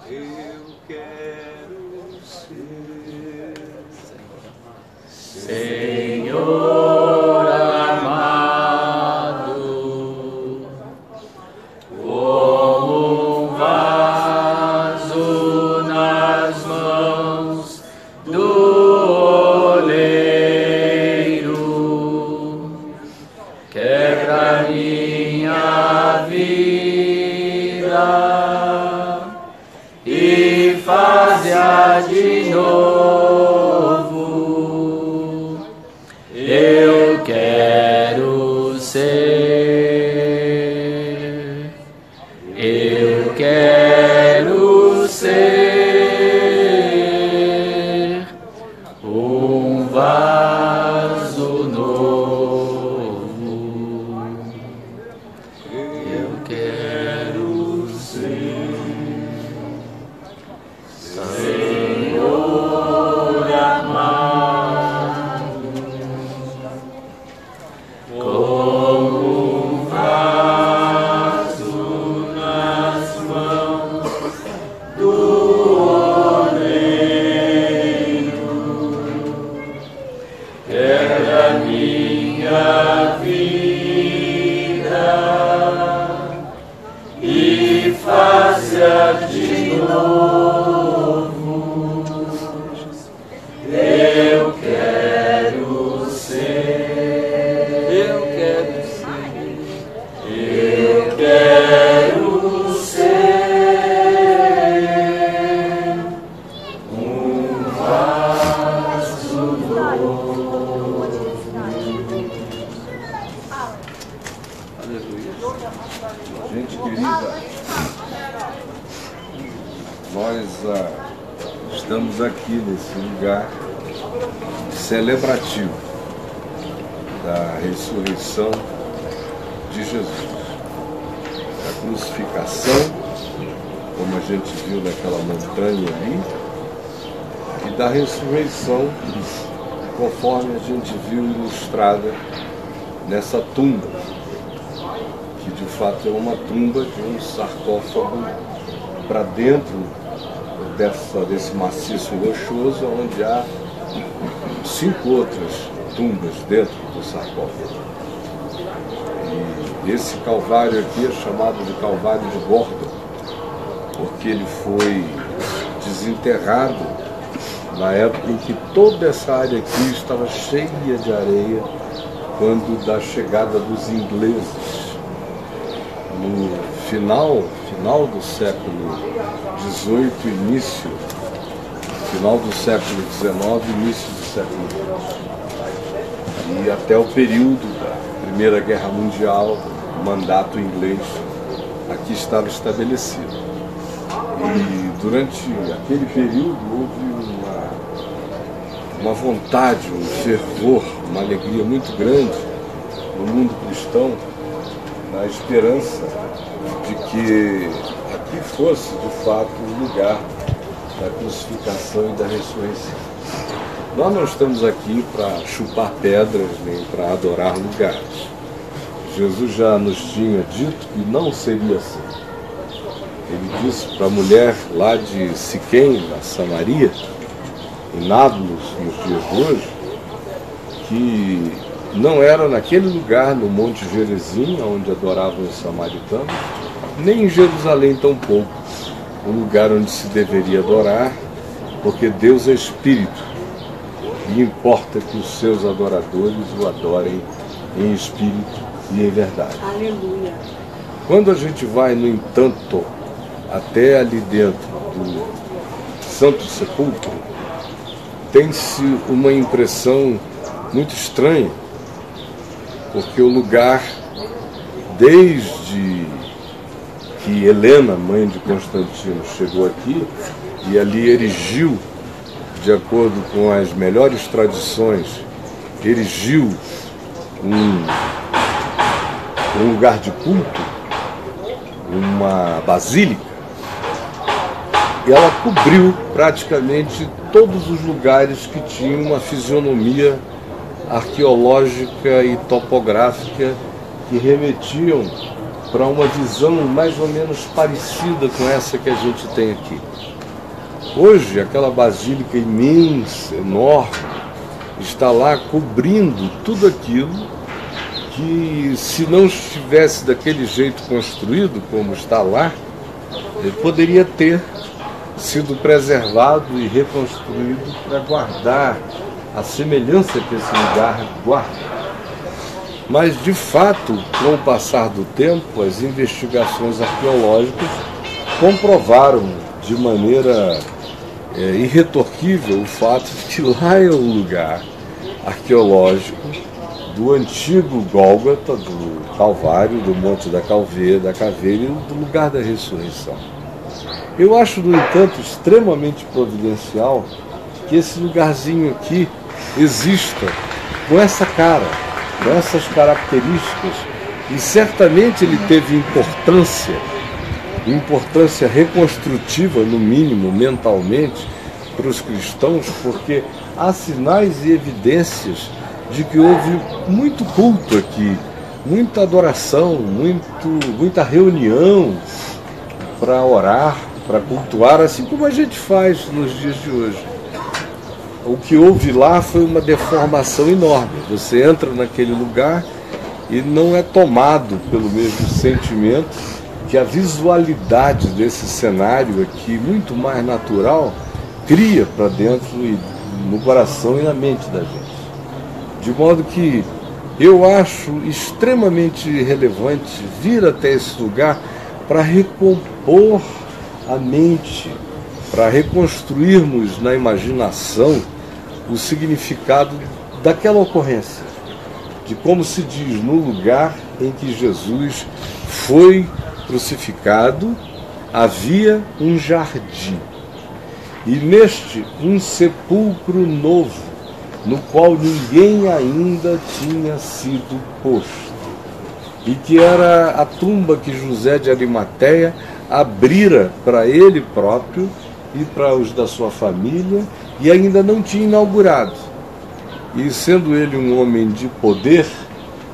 Eu quero ser Senhor amado, como um vaso nas mãos do oleiro, quebra minha vida e faz-a de novo. Eu quero ser, eu quero ser um vaso novo. Eu quero ser Senhor amado, como um vaso nas mãos do oleiro, quebra minha vida e faça de novo. Eu quero ser, eu quero ser, eu quero ser um vaso novo. Gente querida, nós estamos aqui nesse lugar celebrativo da ressurreição de Jesus, da crucificação, como a gente viu naquela montanha ali, e da ressurreição, conforme a gente viu ilustrada nessa tumba, que de fato é uma tumba de um sarcófago para dentro desse maciço rochoso, onde há 5 outras tumbas dentro do sarcófago. E esse calvário aqui é chamado de Calvário de Gordon, porque ele foi desenterrado na época em que toda essa área aqui estava cheia de areia, quando da chegada dos ingleses no final do século XVIII, final do século XIX, início do século XX. E até o período da Primeira Guerra Mundial, o mandato inglês aqui estava estabelecido. E durante aquele período houve uma vontade, um fervor, uma alegria muito grande no mundo cristão, na esperança de que aqui fosse, de fato, o lugar da crucificação e da ressurreição. Nós não estamos aqui para chupar pedras nem para adorar lugares. Jesus já nos tinha dito que não seria assim. Ele disse para a mulher lá de Siquém, na Samaria, em Nábulos, nos dias de hoje, que não era naquele lugar, no Monte Gerizim, onde adoravam os samaritanos, nem em Jerusalém tampouco, o lugar onde se deveria adorar, porque Deus é Espírito, e importa que os seus adoradores o adorem em Espírito e em verdade. Aleluia. Quando a gente vai, no entanto, até ali dentro do Santo Sepulcro, tem-se uma impressão muito estranha, porque o lugar, desde que Helena, mãe de Constantino, chegou aqui e ali erigiu, de acordo com as melhores tradições, erigiu um lugar de culto, uma basílica, e ela cobriu praticamente todos os lugares que tinham uma fisionomia arqueológica e topográfica que remetiam para uma visão mais ou menos parecida com essa que a gente tem aqui. Hoje, aquela basílica imensa, enorme, está lá cobrindo tudo aquilo que, se não estivesse daquele jeito construído como está lá, poderia ter sido preservado e reconstruído para guardar a semelhança que esse lugar guarda. Mas, de fato, com o passar do tempo, as investigações arqueológicas comprovaram de maneira irretorquível o fato de que lá é o lugar arqueológico do antigo Gólgota, do Calvário, do Monte da Caveira e do lugar da ressurreição. Eu acho, no entanto, extremamente providencial que esse lugarzinho aqui exista com essa cara, com essas características, e certamente ele teve importância reconstrutiva, no mínimo, mentalmente, para os cristãos, porque há sinais e evidências de que houve muito culto aqui, muita adoração, muita reunião para orar, para cultuar, assim como a gente faz nos dias de hoje. O que houve lá foi uma deformação enorme. Você entra naquele lugar e não é tomado pelo mesmo sentimento que a visualidade desse cenário aqui, muito mais natural, cria para dentro e no coração e na mente da gente. De modo que eu acho extremamente relevante vir até esse lugar para recompor a mente, para reconstruirmos na imaginação o significado daquela ocorrência, de como se diz, no lugar em que Jesus foi crucificado, havia um jardim, e neste um sepulcro novo, no qual ninguém ainda tinha sido posto, e que era a tumba que José de Arimateia abrira para ele próprio e para os da sua família, e ainda não tinha inaugurado. E sendo ele um homem de poder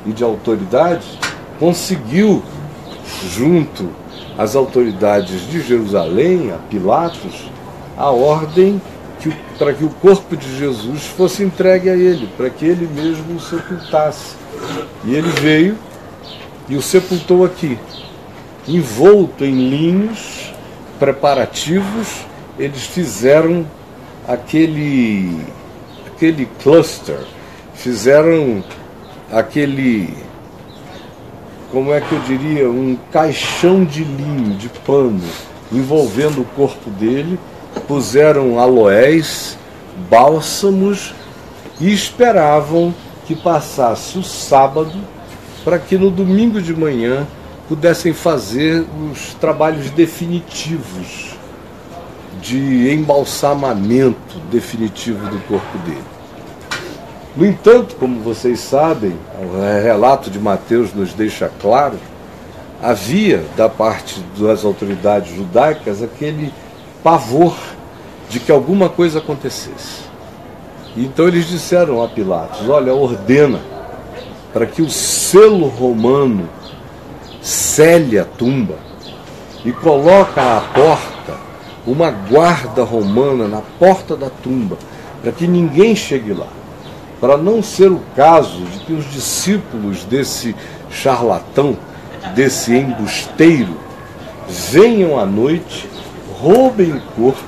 e de autoridade, conseguiu, junto às autoridades de Jerusalém, a Pilatos, a ordem para que o corpo de Jesus fosse entregue a ele, para que ele mesmo o sepultasse. E ele veio e o sepultou aqui, envolto em linhos preparativos. Eles fizeram aquele cluster, fizeram aquele, como é que eu diria, um caixão de linho, de pano, envolvendo o corpo dele, puseram aloés, bálsamos e esperavam que passasse o sábado para que no domingo de manhã pudessem fazer os trabalhos definitivos de embalsamamento definitivo do corpo dele. No entanto, como vocês sabem, o relato de Mateus nos deixa claro, havia da parte das autoridades judaicas aquele pavor de que alguma coisa acontecesse. Então eles disseram a Pilatos: olha, ordena para que o selo romano cele a tumba e coloca à porta uma guarda romana na porta da tumba, para que ninguém chegue lá, para não ser o caso de que os discípulos desse charlatão, desse embusteiro, venham à noite, roubem o corpo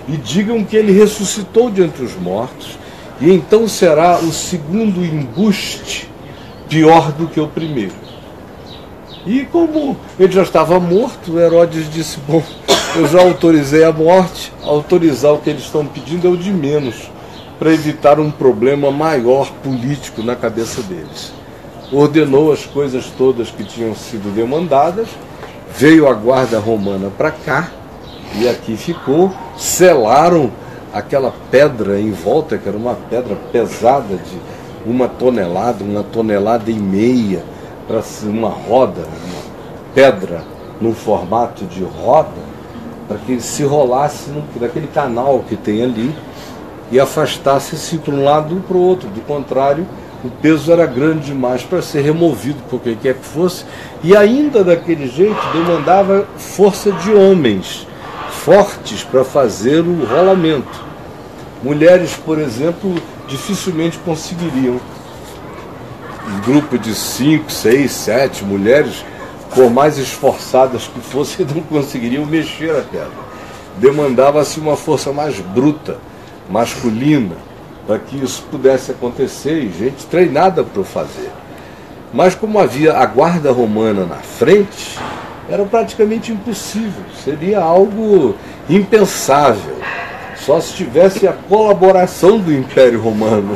e digam que ele ressuscitou de entre os mortos, e então será o segundo embuste pior do que o primeiro. E como ele já estava morto, Herodes disse: bom, eu já autorizei a morte, autorizar o que eles estão pedindo é o de menos, para evitar um problema maior político na cabeça deles. Ordenou as coisas todas que tinham sido demandadas, veio a guarda romana para cá, e aqui ficou, selaram aquela pedra em volta, que era uma pedra pesada de 1 tonelada e meia, para uma roda, uma pedra num formato de roda, para que se rolasse daquele canal que tem ali e afastasse-se para um lado e para o outro. Do contrário, o peso era grande demais para ser removido por quem quer que fosse, e ainda daquele jeito demandava força de homens fortes para fazer o rolamento. Mulheres, por exemplo, dificilmente conseguiriam. Um grupo de 5, 6, 7 mulheres, por mais esforçadas que fossem, não conseguiriam mexer a pedra. Demandava-se uma força mais bruta, masculina, para que isso pudesse acontecer, e gente treinada para o fazer. Mas como havia a guarda romana na frente, era praticamente impossível, seria algo impensável, só se tivesse a colaboração do Império Romano,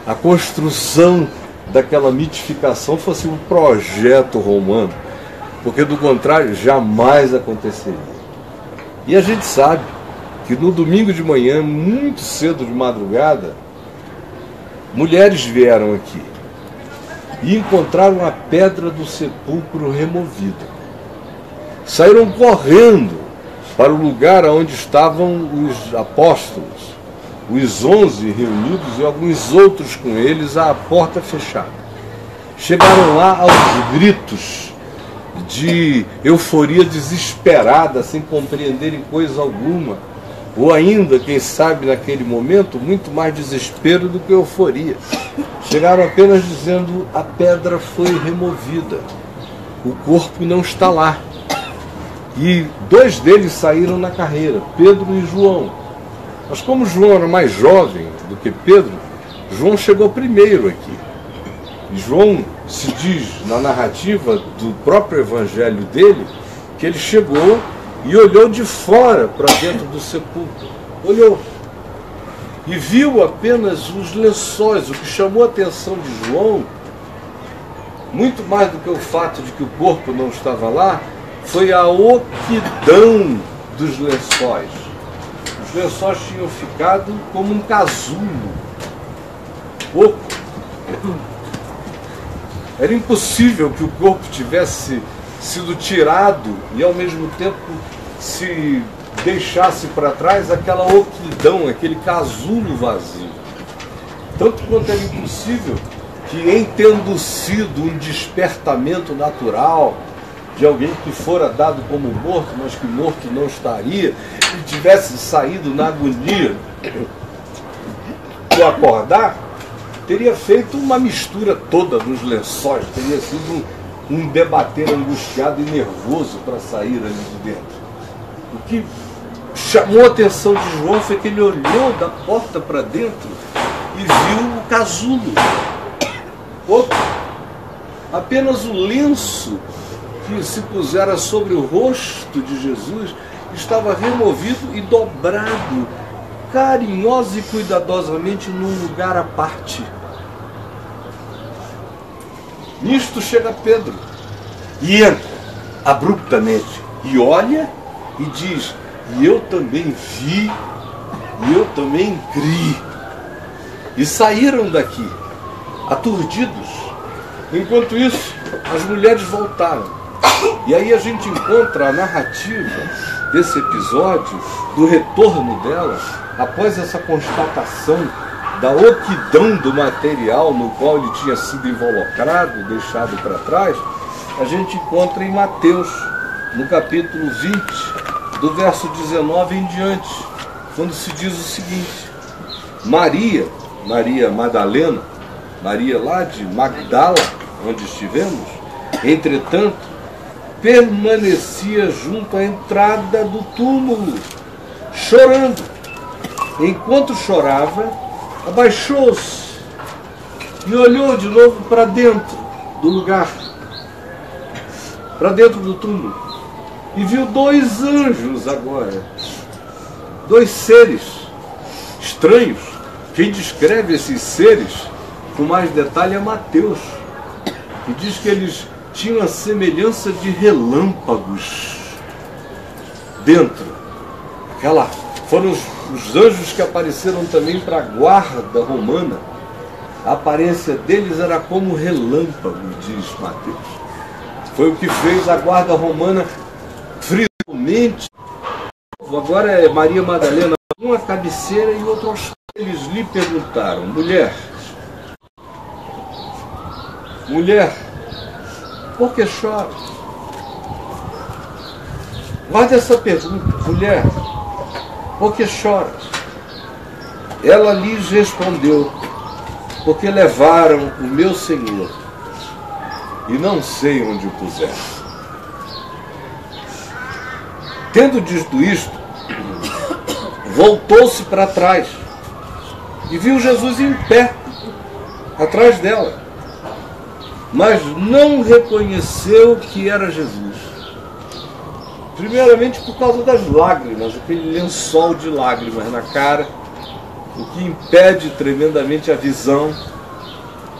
a construção daquela mitificação fosse um projeto romano, porque do contrário jamais aconteceria. E a gente sabe que no domingo de manhã, muito cedo de madrugada, mulheres vieram aqui e encontraram a pedra do sepulcro removida. Saíram correndo para o lugar onde estavam os apóstolos, os 11 reunidos e alguns outros com eles, à porta fechada. Chegaram lá aos gritos de euforia desesperada, sem compreenderem coisa alguma, ou ainda, quem sabe, naquele momento, muito mais desespero do que euforia. Chegaram apenas dizendo: a pedra foi removida, o corpo não está lá. E 2 deles saíram na carreira, Pedro e João. Mas como João era mais jovem do que Pedro, João chegou primeiro aqui. E João se diz na narrativa do próprio evangelho dele que ele chegou e olhou de fora para dentro do sepulcro. Olhou. E viu apenas os lençóis. O que chamou a atenção de João, muito mais do que o fato de que o corpo não estava lá, foi a oquidão dos lençóis. Os lençóis tinham ficado como um casulo, oco. Era impossível que o corpo tivesse sido tirado e ao mesmo tempo se deixasse para trás aquela oquidão, aquele casulo vazio. Tanto quanto era impossível que, em tendo sido um despertamento natural de alguém que fora dado como morto, mas que morto não estaria, e tivesse saído na agonia do acordar, teria feito uma mistura toda nos lençóis, teria sido um debater angustiado e nervoso para sair ali de dentro. O que chamou a atenção de João foi que ele olhou da porta para dentro e viu o casulo. Apenas o lenço que se pusera sobre o rosto de Jesus estava removido e dobrado carinhosa e cuidadosamente num lugar à parte. Nisto chega Pedro e entra abruptamente e olha e diz: e eu também vi, e eu também criei. E saíram daqui aturdidos. Enquanto isso, as mulheres voltaram. E aí a gente encontra a narrativa desse episódio, do retorno delas, após essa constatação da oquidão do material no qual ele tinha sido involucrado, deixado para trás. A gente encontra em Mateus, no capítulo 20, do verso 19 em diante, quando se diz o seguinte: Maria Madalena, Maria lá de Magdala, onde estivemos, entretanto, permanecia junto à entrada do túmulo, chorando. Enquanto chorava, abaixou-se e olhou de novo para dentro do lugar, para dentro do túmulo, e viu 2 anjos agora, 2 seres estranhos. Quem descreve esses seres com mais detalhe é Mateus, e diz que eles tinham a semelhança de relâmpagos dentro. Foram os anjos que apareceram também para a guarda romana. A aparência deles era como relâmpago, diz Mateus. Foi o que fez a guarda romana friamente. Agora é Maria Madalena, uma cabeceira e outro aos pés. Eles lhe perguntaram: mulher, mulher, por que choras? Guarde essa pergunta, mulher, por que choras? Ela lhes respondeu, porque levaram o meu Senhor e não sei onde o puseram. Tendo dito isto, voltou-se para trás e viu Jesus em pé, atrás dela, mas não reconheceu que era Jesus. Primeiramente por causa das lágrimas, aquele lençol de lágrimas na cara, o que impede tremendamente a visão.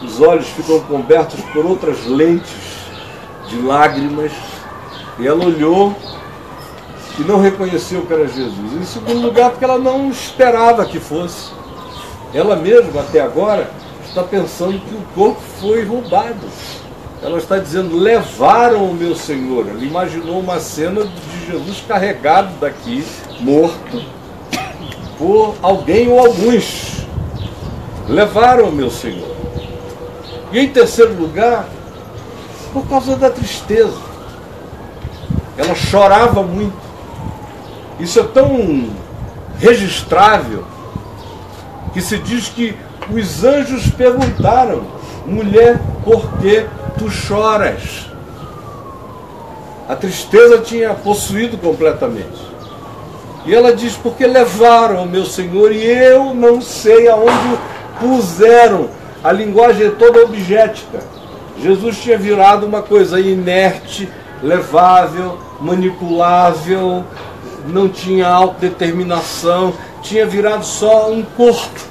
Os olhos ficam cobertos por outras lentes de lágrimas, e ela olhou e não reconheceu que era Jesus. Em segundo lugar, porque ela não esperava que fosse. Ela mesma, até agora, está pensando que o corpo foi roubado. Ela está dizendo, levaram o meu Senhor. Ela imaginou uma cena de Jesus carregado daqui, morto, por alguém ou alguns. Levaram o meu Senhor. E em terceiro lugar, por causa da tristeza. Ela chorava muito. Isso é tão registrável que se diz que os anjos perguntaram, mulher, por que tu choras? A tristeza tinha possuído completamente. E ela diz, porque levaram o meu Senhor e eu não sei aonde o puseram. A linguagem é toda objetica. Jesus tinha virado uma coisa inerte, levável, manipulável, não tinha autodeterminação, tinha virado só um corpo.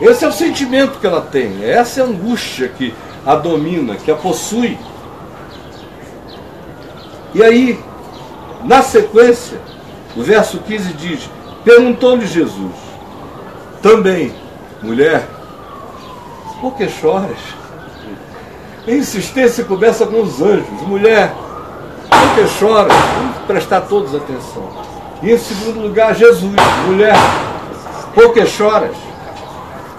Esse é o sentimento que ela tem, essa é a angústia que a domina, que a possui. E aí, na sequência, o verso 15 diz, perguntou-lhe Jesus, também, mulher, por que choras? A insistência começa com os anjos, mulher, por que choras? Vamos prestar todos atenção. E em segundo lugar, Jesus, mulher, por que choras?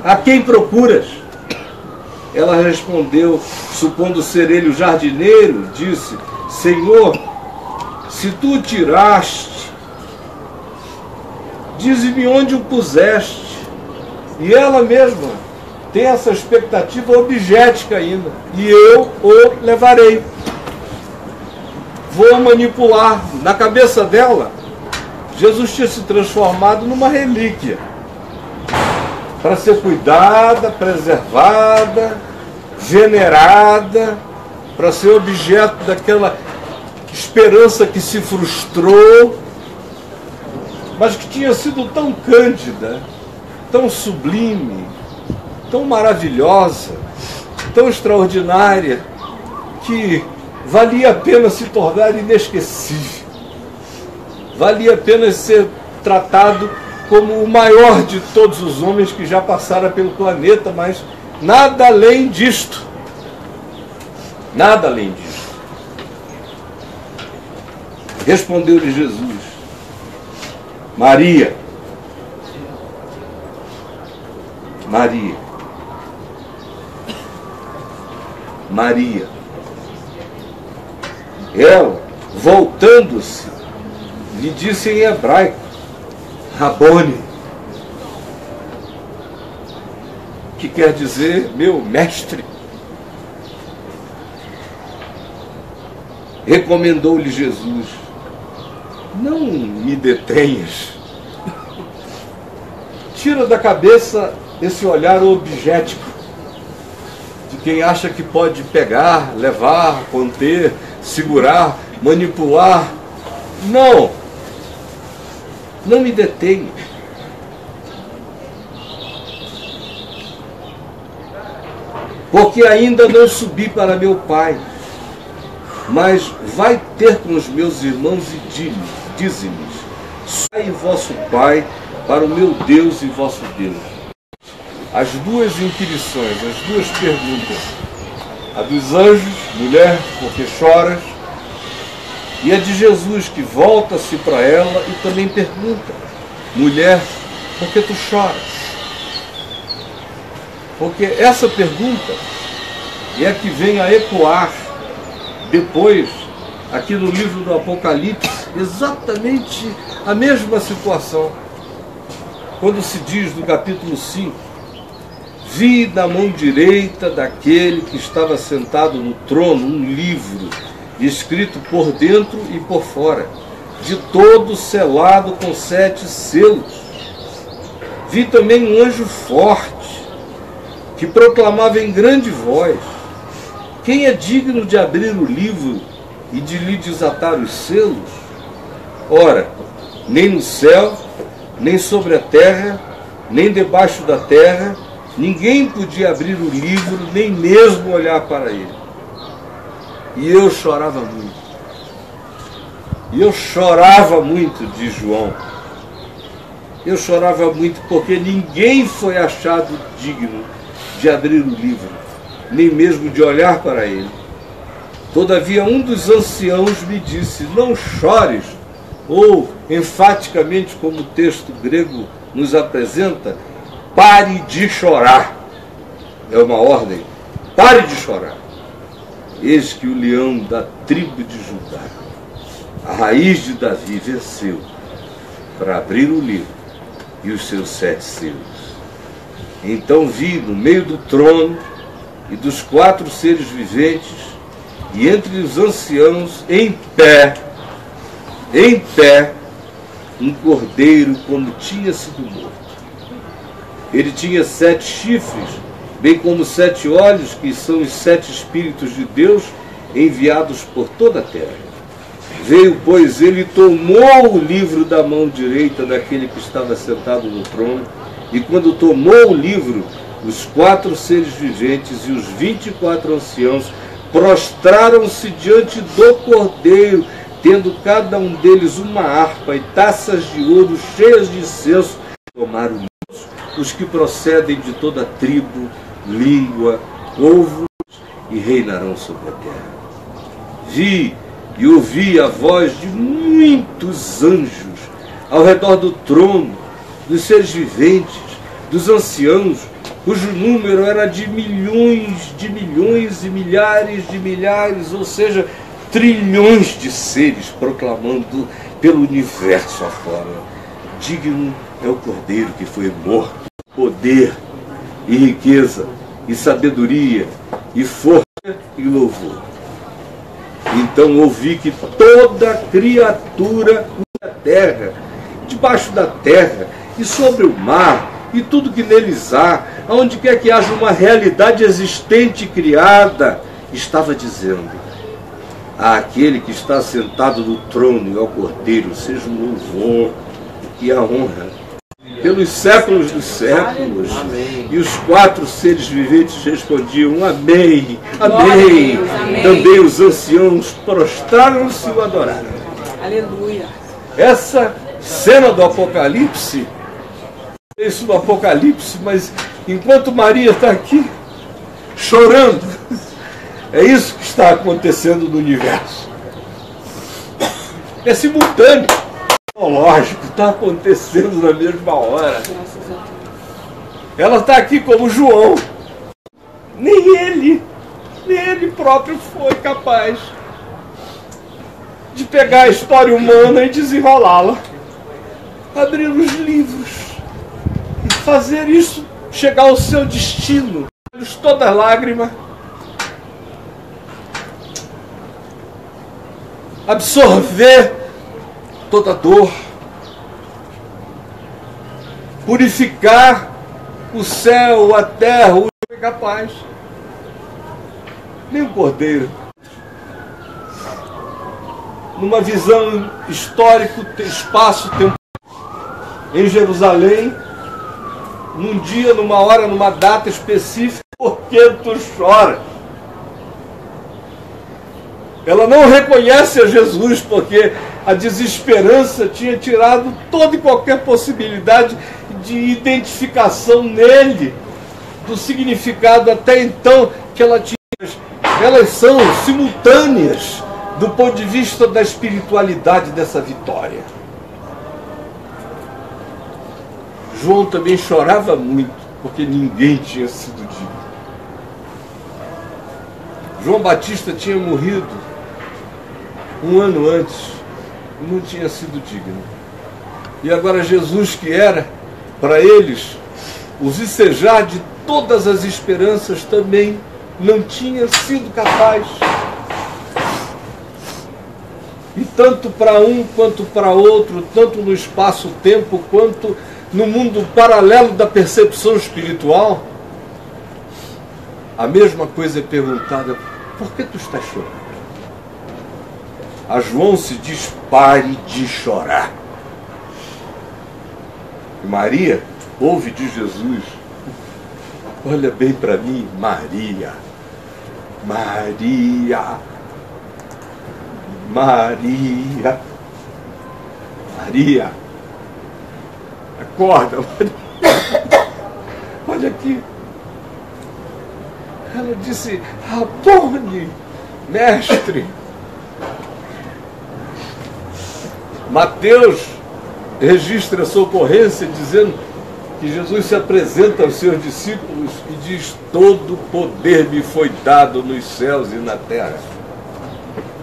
A quem procuras? Ela respondeu, supondo ser ele o jardineiro, disse, Senhor, se tu o tiraste, dize-me onde o puseste. E ela mesma tem essa expectativa objetica ainda. E eu o levarei. Vou manipular. Na cabeça dela, Jesus tinha se transformado numa relíquia. Para ser cuidada, preservada, venerada, para ser objeto daquela esperança que se frustrou, mas que tinha sido tão cândida, tão sublime, tão maravilhosa, tão extraordinária, que valia a pena se tornar inesquecível. Valia a pena ser tratado como o maior de todos os homens que já passaram pelo planeta, mas nada além disto. Nada além disto. Respondeu-lhe Jesus, Maria. Maria. Maria. Ela, voltando-se, lhe disse em hebraico, Rabone, que quer dizer meu mestre. Recomendou-lhe Jesus, não me detenhas. Tira da cabeça esse olhar objético de quem acha que pode pegar, levar, conter, segurar, manipular. Não! Não me detenha. Porque ainda não subi para meu Pai, mas vai ter com os meus irmãos e dize-lhes, sai vosso Pai para o meu Deus e vosso Deus. As duas inquirições, as duas perguntas, a dos anjos, mulher, por que choras? E a de Jesus, que volta-se para ela e também pergunta, mulher, por que tu choras? Porque essa pergunta é a que vem a ecoar depois, aqui no livro do Apocalipse, exatamente a mesma situação. Quando se diz no capítulo 5, vi na mão direita daquele que estava sentado no trono um livro, escrito por dentro e por fora, de todo selado com 7 selos. Vi também um anjo forte, que proclamava em grande voz: quem é digno de abrir o livro e de lhe desatar os selos? Ora, nem no céu, nem sobre a terra, nem debaixo da terra, ninguém podia abrir o livro, nem mesmo olhar para ele. E eu chorava muito. E eu chorava muito, diz João. Eu chorava muito porque ninguém foi achado digno de abrir o livro, nem mesmo de olhar para ele. Todavia um dos anciãos me disse: não chores, ou, enfaticamente, como o texto grego nos apresenta, pare de chorar. É uma ordem: pare de chorar. Eis que o leão da tribo de Judá, a raiz de Davi, venceu para abrir o livro e os seus 7 selos. Então vi no meio do trono e dos 4 seres viventes, e entre os anciãos, em pé, um cordeiro como tinha sido morto. Ele tinha 7 chifres, bem como 7 olhos, que são os 7 Espíritos de Deus enviados por toda a terra. Veio, pois, ele tomou o livro da mão direita daquele que estava sentado no trono, e quando tomou o livro, os 4 seres viventes e os 24 anciãos prostraram-se diante do cordeiro, tendo cada um deles uma harpa e taças de ouro cheias de incenso. Tomaram os que procedem de toda tribo, língua, povo, e reinarão sobre a terra. Vi e ouvi a voz de muitos anjos ao redor do trono, dos seres viventes, dos anciãos, cujo número era de milhões e milhares de milhares, ou seja, trilhões de seres, proclamando pelo universo afora: digno é o cordeiro que foi morto, poder e riqueza e sabedoria e força e louvor. Então ouvi que toda criatura na terra, debaixo da terra e sobre o mar, e tudo que neles há, aonde quer que haja uma realidade existente e criada, estava dizendo: àquele que está sentado no trono e ao Cordeiro seja o louvor e a honra pelos séculos dos séculos. Amém. E os 4 seres viventes respondiam: amém, amém. Amém. Também os anciãos prostraram-se e o adoraram. Aleluia. Essa cena do Apocalipse, isso do Apocalipse, mas enquanto Maria está aqui chorando, é isso que está acontecendo no universo. É simultâneo. Lógico, está acontecendo na mesma hora. Ela está aqui como João. Nem ele próprio foi capaz de pegar a história humana e desenrolá-la, abrir os livros e fazer isso chegar ao seu destino. Toda lágrima, absorver toda dor, purificar o céu, a terra, o foi capaz. Nem o cordeiro. Numa visão histórico, espaço-tempo, em Jerusalém, num dia, numa hora, numa data específica, porque tu chora. Ela não reconhece a Jesus porque a desesperança tinha tirado toda e qualquer possibilidade de identificação nele, do significado até então que ela tinha. Elas são simultâneas do ponto de vista da espiritualidade dessa vitória. João também chorava muito porque ninguém tinha sido digno. João Batista tinha morrido um ano antes, não tinha sido digno. E agora Jesus, que era para eles o vicejar de todas as esperanças, também não tinha sido capaz. E tanto para um quanto para outro, tanto no espaço-tempo quanto no mundo paralelo da percepção espiritual, a mesma coisa é perguntada: por que tu estás chorando? A João se diz: pare de chorar. E Maria ouve de Jesus: olha bem para mim, Maria, Maria, Maria, Maria, acorda, Maria, olha aqui. Ela disse: Rabone, mestre. Mateus registra essa ocorrência dizendo que Jesus se apresenta aos seus discípulos e diz: todo poder me foi dado nos céus e na terra.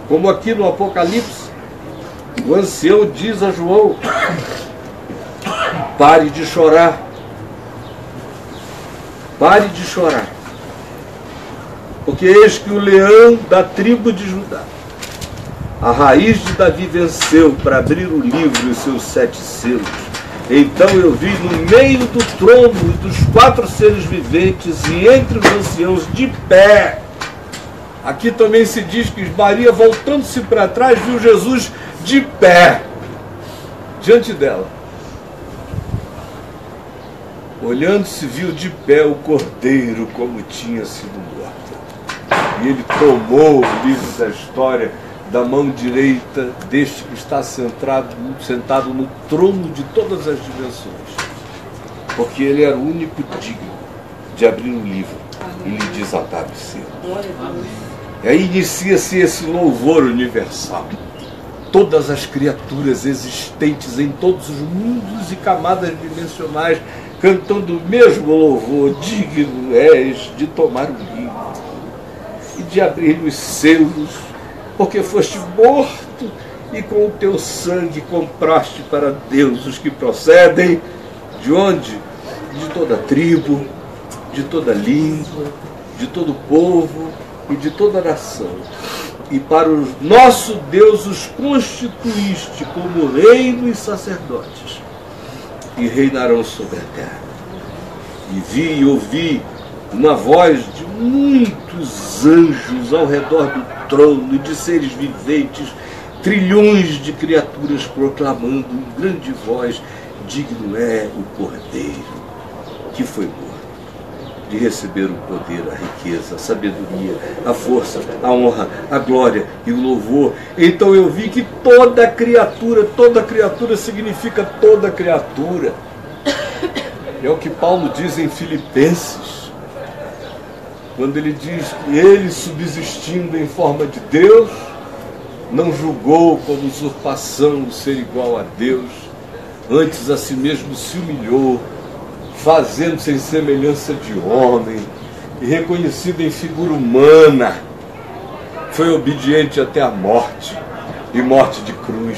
Como aqui no Apocalipse, o ancião diz a João: pare de chorar, pare de chorar, porque eis que o leão da tribo de Judá, a raiz de Davi, venceu para abrir o livro e os seus 7 selos. Então eu vi no meio do trono e dos 4 seres viventes e entre os anciãos de pé. Aqui também se diz que Maria, voltando-se para trás, viu Jesus de pé diante dela. Olhando-se, viu de pé o cordeiro como tinha sido morto. E ele tomou o livro da história da mão direita deste que está sentado no trono de todas as dimensões, porque ele era o único digno de abrir o livro e lhe desatar o selo. E aí inicia-se esse louvor universal. Todas as criaturas existentes em todos os mundos e camadas dimensionais cantando o mesmo louvor: digno és de tomar o livro e de abrir os selos, porque foste morto e com o teu sangue compraste para Deus os que procedem de onde? De toda tribo, de toda língua, de todo povo e de toda nação. E para o nosso Deus os constituíste como reino e sacerdotes, e reinarão sobre a terra. E vi e ouvi uma voz de muitos anjos ao redor do trono e de seres viventes, trilhões de criaturas proclamando em grande voz: digno é o Cordeiro que foi morto de receber o poder, a riqueza, a sabedoria, a força, a honra, a glória e o louvor. Então eu vi que toda criatura significa toda criatura. É o que Paulo diz em Filipenses, quando ele diz que ele, subsistindo em forma de Deus, não julgou como usurpação o ser igual a Deus, antes a si mesmo se humilhou, fazendo-se em semelhança de homem, e reconhecido em figura humana, foi obediente até a morte, e morte de cruz,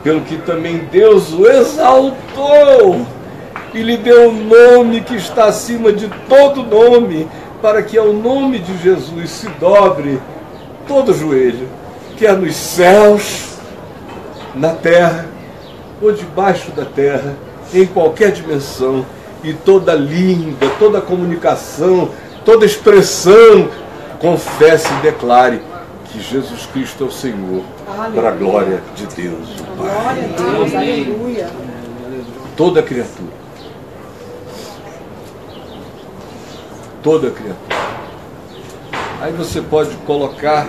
pelo que também Deus o exaltou, e lhe deu um nome que está acima de todo nome, para que ao nome de Jesus se dobre todo joelho, quer nos céus, na terra, ou debaixo da terra, em qualquer dimensão, e toda língua, toda comunicação, toda expressão confesse e declare que Jesus Cristo é o Senhor, para a glória de Deus, o Pai. Glória a Deus, aleluia. Toda criatura. Toda criatura. Aí você pode colocar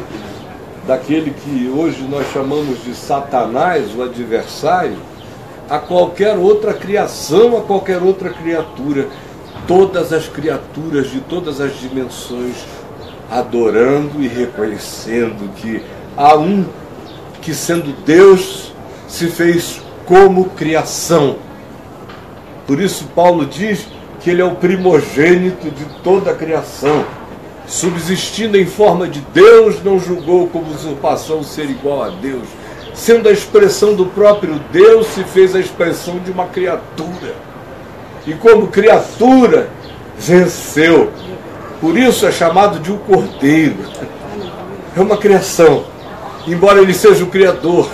daquele que hoje nós chamamos de Satanás, o adversário, a qualquer outra criação, a qualquer outra criatura. Todas as criaturas de todas as dimensões adorando e reconhecendo que há um que, sendo Deus, se fez como criação. Por isso Paulo diz que ele é o primogênito de toda a criação. subsistindo em forma de Deus, não julgou como usurpação ser igual a Deus. Sendo a expressão do próprio Deus, se fez a expressão de uma criatura. E como criatura, venceu. Por isso é chamado de um cordeiro. É uma criação. Embora ele seja o Criador,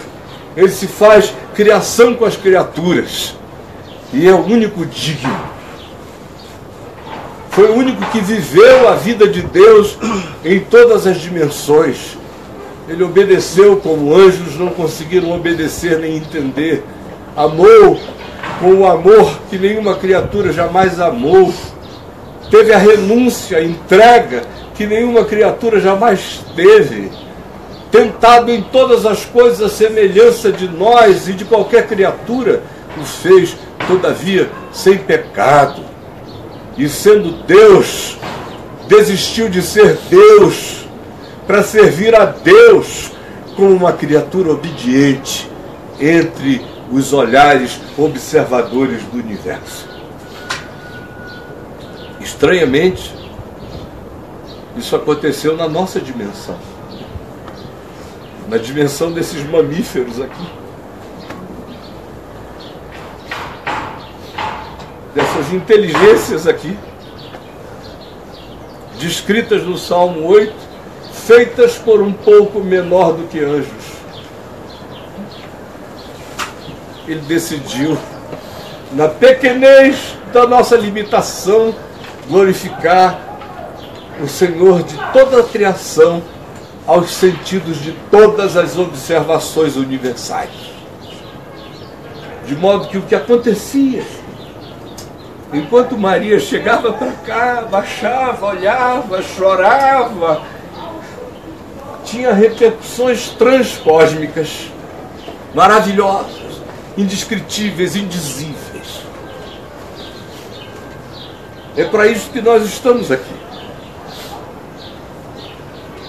ele se faz criação com as criaturas. E é o único digno. Foi o único que viveu a vida de Deus em todas as dimensões. Ele obedeceu como anjos não conseguiram obedecer nem entender. Amou com o amor que nenhuma criatura jamais amou. Teve a renúncia, a entrega que nenhuma criatura jamais teve. Tentado em todas as coisas a semelhança de nós e de qualquer criatura, o fez, todavia, sem pecado. E sendo Deus, desistiu de ser Deus para servir a Deus como uma criatura obediente entre os olhares observadores do universo. Estranhamente, isso aconteceu na nossa dimensão. Na dimensão desses mamíferos aqui. Dessas inteligências aqui, descritas no Salmo 8, feitas por um pouco menor do que anjos. Ele decidiu, na pequenez da nossa limitação, glorificar o Senhor de toda a criação aos sentidos de todas as observações universais. De modo que o que acontecia, enquanto Maria chegava para cá, baixava, olhava, chorava, tinha repercussões transcósmicas, maravilhosas, indescritíveis, indizíveis. É para isso que nós estamos aqui.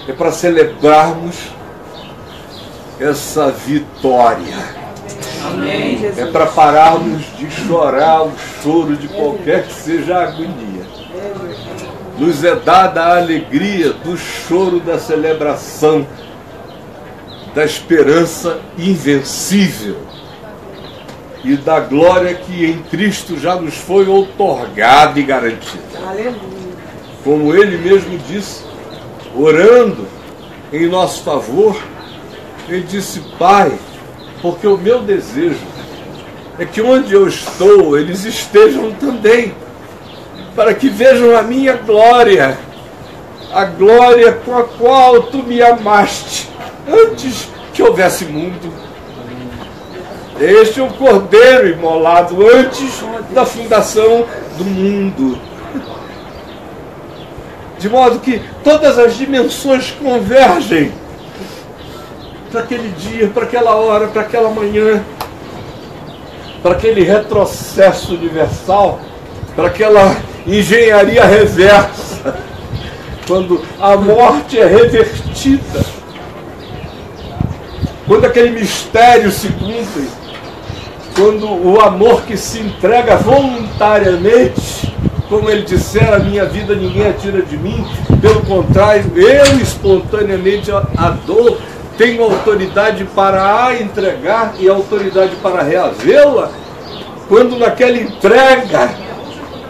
É para celebrarmos essa vitória. Amém, Jesus. É para pararmos de chorar o choro de qualquer que seja a agonia. Nos é dada a alegria do choro da celebração, da esperança invencível e da glória que em Cristo já nos foi outorgada e garantida. Aleluia. Como ele mesmo disse, orando em nosso favor, ele disse: Pai, porque o meu desejo é que onde eu estou, eles estejam também, para que vejam a minha glória, a glória com a qual tu me amaste, antes que houvesse mundo. Este é o Cordeiro imolado antes da fundação do mundo. De modo que todas as dimensões convergem para aquele dia, para aquela hora, para aquela manhã, para aquele retrocesso universal, para aquela engenharia reversa, quando a morte é revertida, quando aquele mistério se cumpre, quando o amor que se entrega voluntariamente, como ele dissera, a minha vida ninguém a tira de mim, pelo contrário, eu espontaneamente a dou, tenho autoridade para a entregar e autoridade para reavê-la. Quando naquela entrega,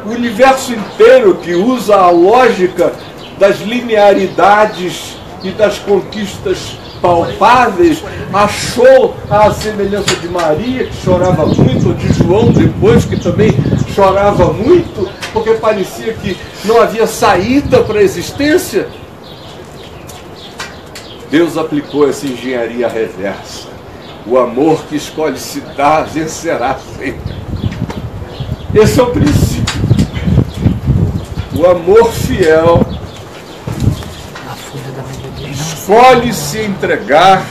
o universo inteiro, que usa a lógica das linearidades e das conquistas palpáveis, achou a semelhança de Maria, que chorava muito, ou de João depois, que também chorava muito, porque parecia que não havia saída para a existência. Deus aplicou essa engenharia reversa. O amor que escolhe se dar vencerá sempre. Esse é o princípio. O amor fiel escolhe se entregar,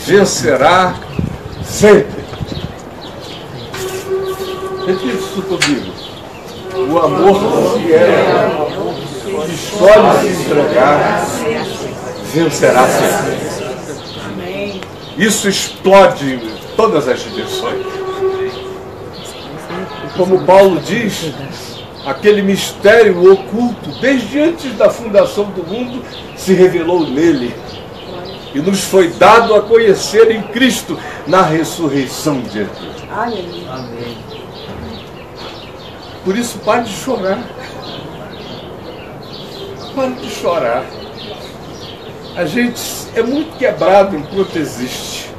vencerá sempre. Repita isso comigo. O amor fiel escolhe se entregar, vencerá sempre. Isso explode em todas as dimensões. E como Paulo diz, aquele mistério oculto, desde antes da fundação do mundo, se revelou nele. E nos foi dado a conhecer em Cristo, na ressurreição de Jesus. Amém. Por isso, pare de chorar. Pare de chorar. A gente é muito quebrado enquanto existe.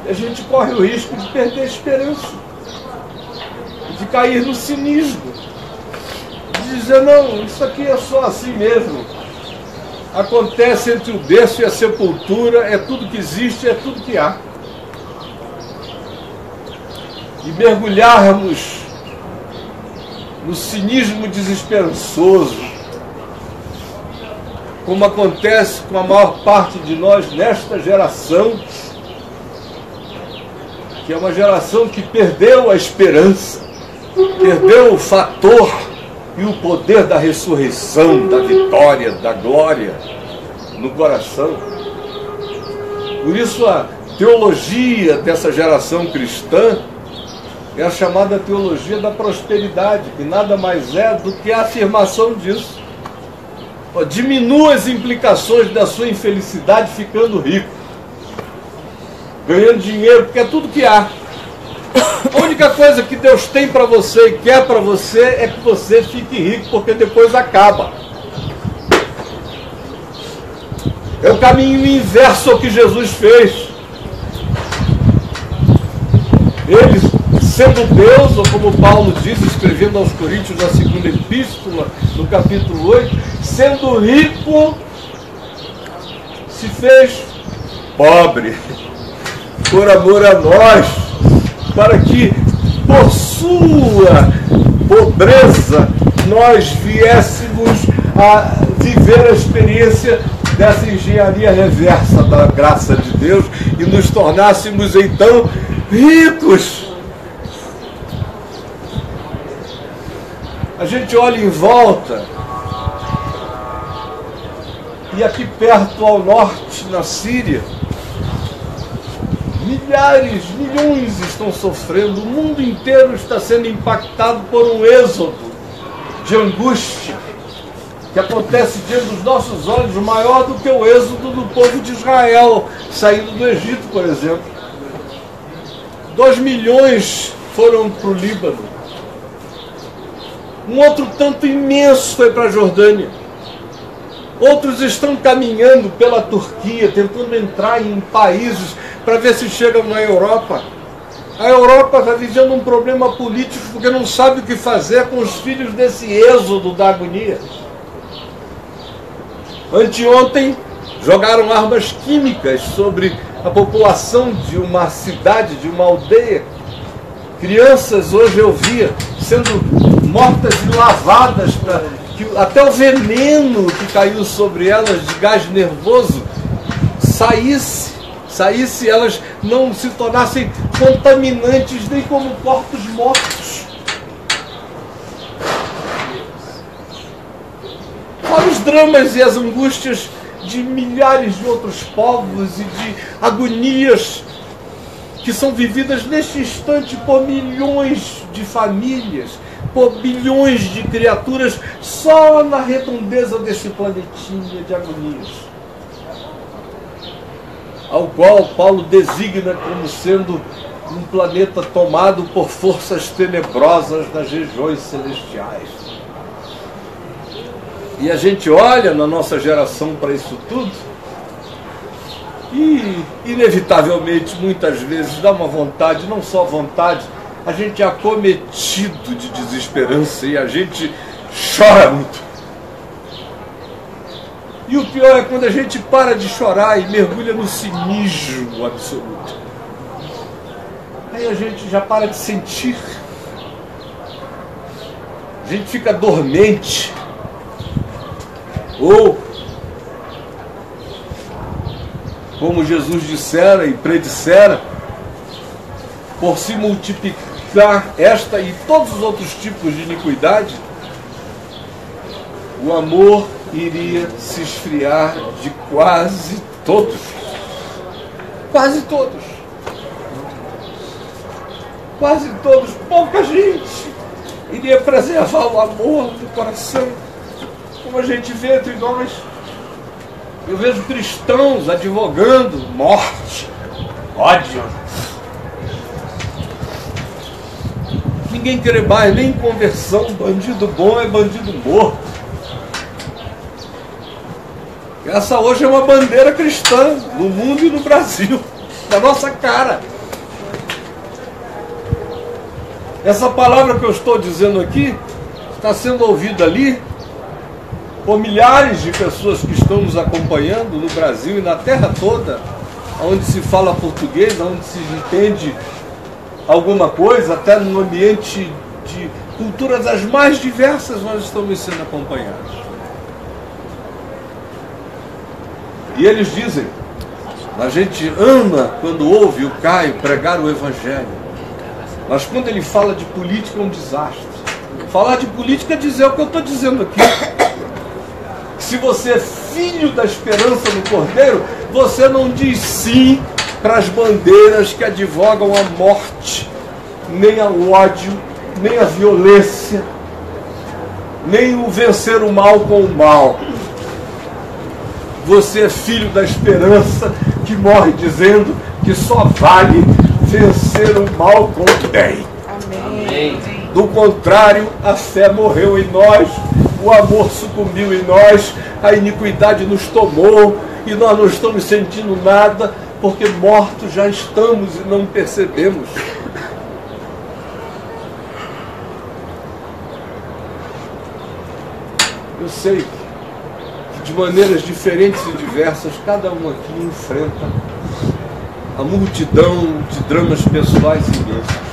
A gente corre o risco de perder a esperança, de cair no cinismo, de dizer, não, isso aqui é só assim mesmo. Acontece entre o berço e a sepultura, é tudo que existe, é tudo que há. E mergulharmos no cinismo desesperançoso, como acontece com a maior parte de nós nesta geração, que é uma geração que perdeu a esperança, perdeu o fator e o poder da ressurreição, da vitória, da glória no coração. Por isso a teologia dessa geração cristã é a chamada teologia da prosperidade, que nada mais é do que a afirmação disso. Diminua as implicações da sua infelicidade ficando rico, ganhando dinheiro, porque é tudo que há. A única coisa que Deus tem para você e quer para você é que você fique rico, porque depois acaba. É o caminho inverso ao que Jesus fez. Ele, sendo Deus, ou como Paulo diz, escrevendo aos Coríntios na segunda epístola, no capítulo 8, sendo rico, se fez pobre, por amor a nós, para que, por sua pobreza, nós viéssemos a viver a experiência dessa engenharia reversa da graça de Deus e nos tornássemos, então, ricos. A gente olha em volta, e aqui perto ao norte, na Síria, milhares, milhões estão sofrendo, o mundo inteiro está sendo impactado por um êxodo de angústia, que acontece diante dos nossos olhos, maior do que o êxodo do povo de Israel, saindo do Egito, por exemplo. 2 milhões foram para o Líbano. Um outro tanto imenso foi para a Jordânia. Outros estão caminhando pela Turquia, tentando entrar em países para ver se chegam na Europa. A Europa está vivendo um problema político porque não sabe o que fazer com os filhos desse êxodo da agonia. Anteontem, jogaram armas químicas sobre a população de uma cidade, de uma aldeia. Crianças, hoje eu via, sendo mortas e lavadas para que até o veneno que caiu sobre elas de gás nervoso saísse, elas não se tornassem contaminantes nem como corpos mortos. Fora os dramas e as angústias de milhares de outros povos e de agonias que são vividas neste instante por milhões de famílias, por bilhões de criaturas, só na redondeza desse planetinha de agonias, ao qual Paulo designa como sendo um planeta tomado por forças tenebrosas nas regiões celestiais. E a gente olha na nossa geração para isso tudo e, inevitavelmente, muitas vezes dá uma vontade, não só vontade, a gente é acometido de desesperança e a gente chora muito. E o pior é quando a gente para de chorar e mergulha no cinismo absoluto. Aí a gente já para de sentir. A gente fica dormente. Ou, como Jesus dissera e predissera, por se multiplicar esta e todos os outros tipos de iniquidade, o amor iria se esfriar de quase todos. Quase todos. Quase todos. Pouca gente iria preservar o amor do coração, como a gente vê entre nós. Eu vejo cristãos advogando morte, ódio. Ninguém quer mais nem conversão. Bandido bom é bandido morto. Essa hoje é uma bandeira cristã no mundo e no Brasil, da nossa cara. Essa palavra que eu estou dizendo aqui está sendo ouvida ali por milhares de pessoas que estão nos acompanhando no Brasil e na terra toda, onde se fala português, onde se entende alguma coisa, até no ambiente de culturas as mais diversas, nós estamos sendo acompanhados. E eles dizem, a gente ama quando ouve o Caio pregar o Evangelho, mas quando ele fala de política é um desastre. Falar de política é dizer o que eu estou dizendo aqui. Se você é filho da esperança no Cordeiro, você não diz sim para as bandeiras que advogam a morte, nem ao ódio, nem a violência, nem o vencer o mal com o mal. Você é filho da esperança que morre dizendo que só vale vencer o mal com o bem. Amém. Do contrário, a fé morreu em nós, o amor sucumbiu em nós, a iniquidade nos tomou e nós não estamos sentindo nada, porque mortos já estamos e não percebemos. Eu sei que de maneiras diferentes e diversas, cada um aqui enfrenta a multidão de dramas pessoais imensos.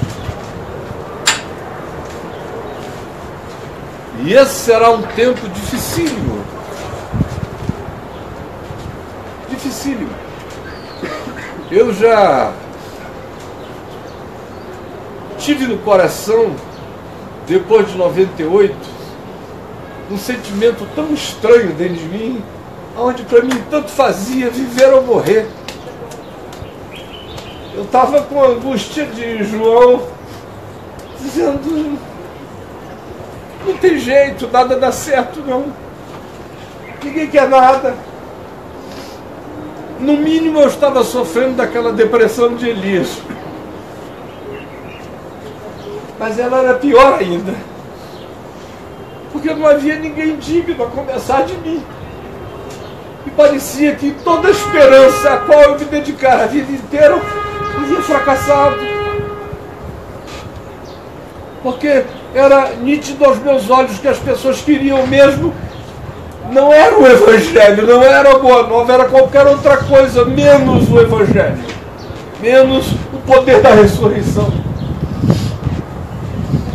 E esse será um tempo dificílimo. Dificílimo. Eu já tive no coração, depois de 98, um sentimento tão estranho dentro de mim, onde para mim tanto fazia viver ou morrer. Eu estava com a angústia de João, dizendo, não tem jeito, nada dá certo não. Ninguém quer nada. No mínimo eu estava sofrendo daquela depressão de Elias. Mas ela era pior ainda. Porque não havia ninguém digno a começar de mim. E parecia que toda a esperança a qual eu me dedicara a vida inteira havia fracassado. Porque era nítido aos meus olhos que as pessoas queriam mesmo, não era o Evangelho, não era a Boa Nova, era qualquer outra coisa, menos o Evangelho, menos o poder da ressurreição.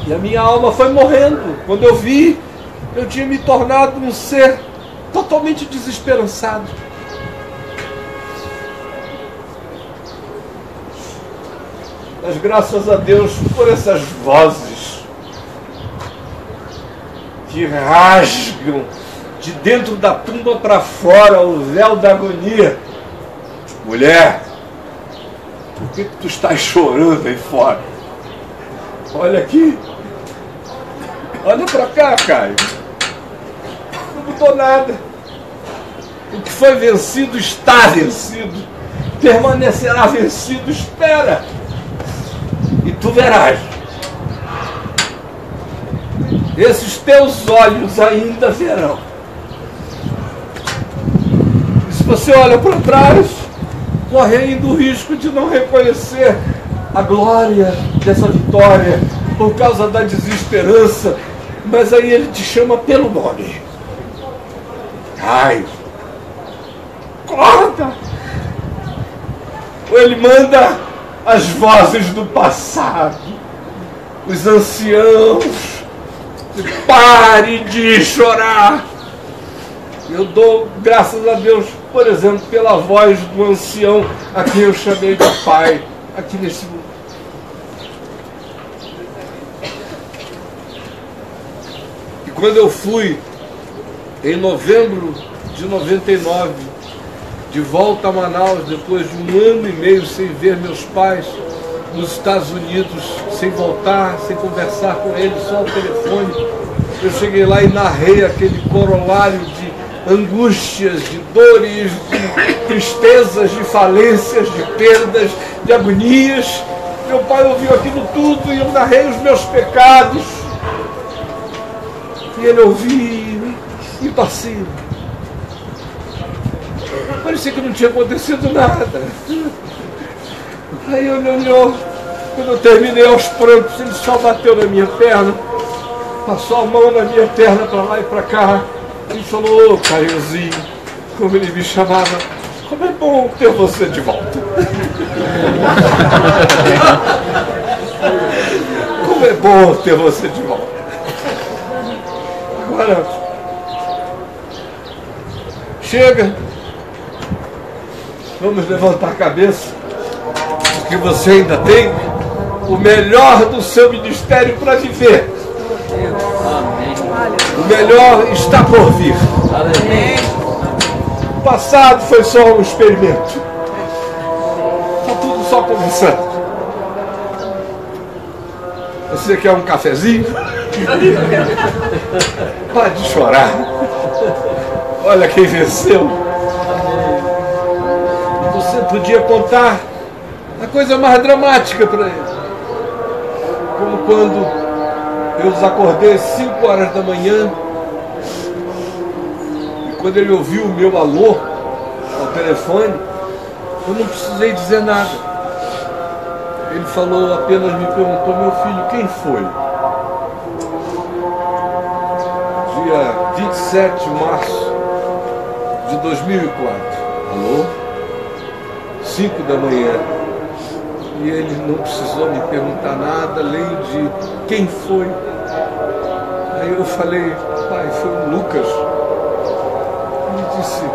E a minha alma foi morrendo. Quando eu vi, eu tinha me tornado um ser totalmente desesperançado. Mas graças a Deus por essas vozes que rasgam de dentro da tumba para fora o véu da agonia. Mulher, por que tu estás chorando aí fora? Olha aqui. Olha para cá, Caio. Não mudou nada. O que foi vencido está vencido. Permanecerá vencido. Espera. E tu verás. Esses teus olhos ainda verão. E se você olha para trás, correndo o risco de não reconhecer a glória dessa vitória por causa da desesperança, mas aí ele te chama pelo nome. Caio, acorda! Ou ele manda as vozes do passado, os anciãos, pare de chorar. Eu dou graças a Deus, por exemplo, pela voz do ancião a quem eu chamei de pai aqui nesse mundo. E quando eu fui em novembro de 99 de volta a Manaus, depois de 1 ano e meio sem ver meus pais, nos Estados Unidos, sem voltar, sem conversar com ele, só ao telefone. Eu cheguei lá e narrei aquele corolário de angústias, de dores, de tristezas, de falências, de perdas, de agonias. Meu pai ouviu aquilo tudo e eu narrei os meus pecados. E ele ouviu e passei. Parecia que não tinha acontecido nada. Aí ele olhou, quando eu terminei aos prantos, ele só bateu na minha perna, passou a mão na minha perna para lá e para cá, e falou: ô Caiozinho, como ele me chamava, como é bom ter você de volta. Como é bom ter você de volta. Agora, chega, vamos levantar a cabeça, porque você ainda tem o melhor do seu ministério para viver. O melhor está por vir. O passado foi só um experimento. Está tudo só começando. Você quer um cafezinho? Pode chorar. Olha quem venceu. Você podia contar a coisa mais dramática para ele. Como quando eu os acordei às 5 horas da manhã e quando ele ouviu o meu alô ao telefone, eu não precisei dizer nada. Ele falou, apenas me perguntou: meu filho, quem foi? Dia 27 de março de 2004. Alô? 5 da manhã. E ele não precisou me perguntar nada, além de quem foi. Aí eu falei: pai, foi o Lucas. Ele disse: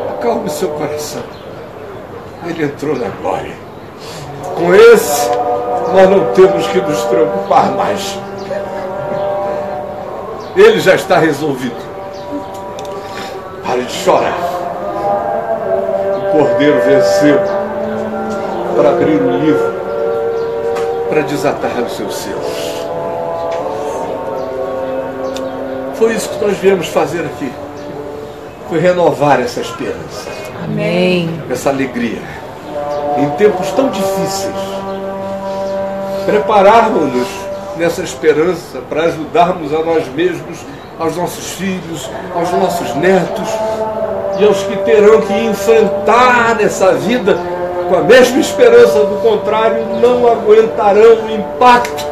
acalme seu coração. Ele entrou na glória. Com esse, nós não temos que nos preocupar mais. Ele já está resolvido. Pare de chorar. O Cordeiro venceu para abrir o livro, para desatar os seus selos. Foi isso que nós viemos fazer aqui. Foi renovar essa esperança. Amém. Essa alegria. Em tempos tão difíceis. Prepararmos-nos nessa esperança para ajudarmos a nós mesmos, aos nossos filhos, aos nossos netos e aos que terão que enfrentar essa vida com a mesma esperança, do contrário, não aguentarão o impacto.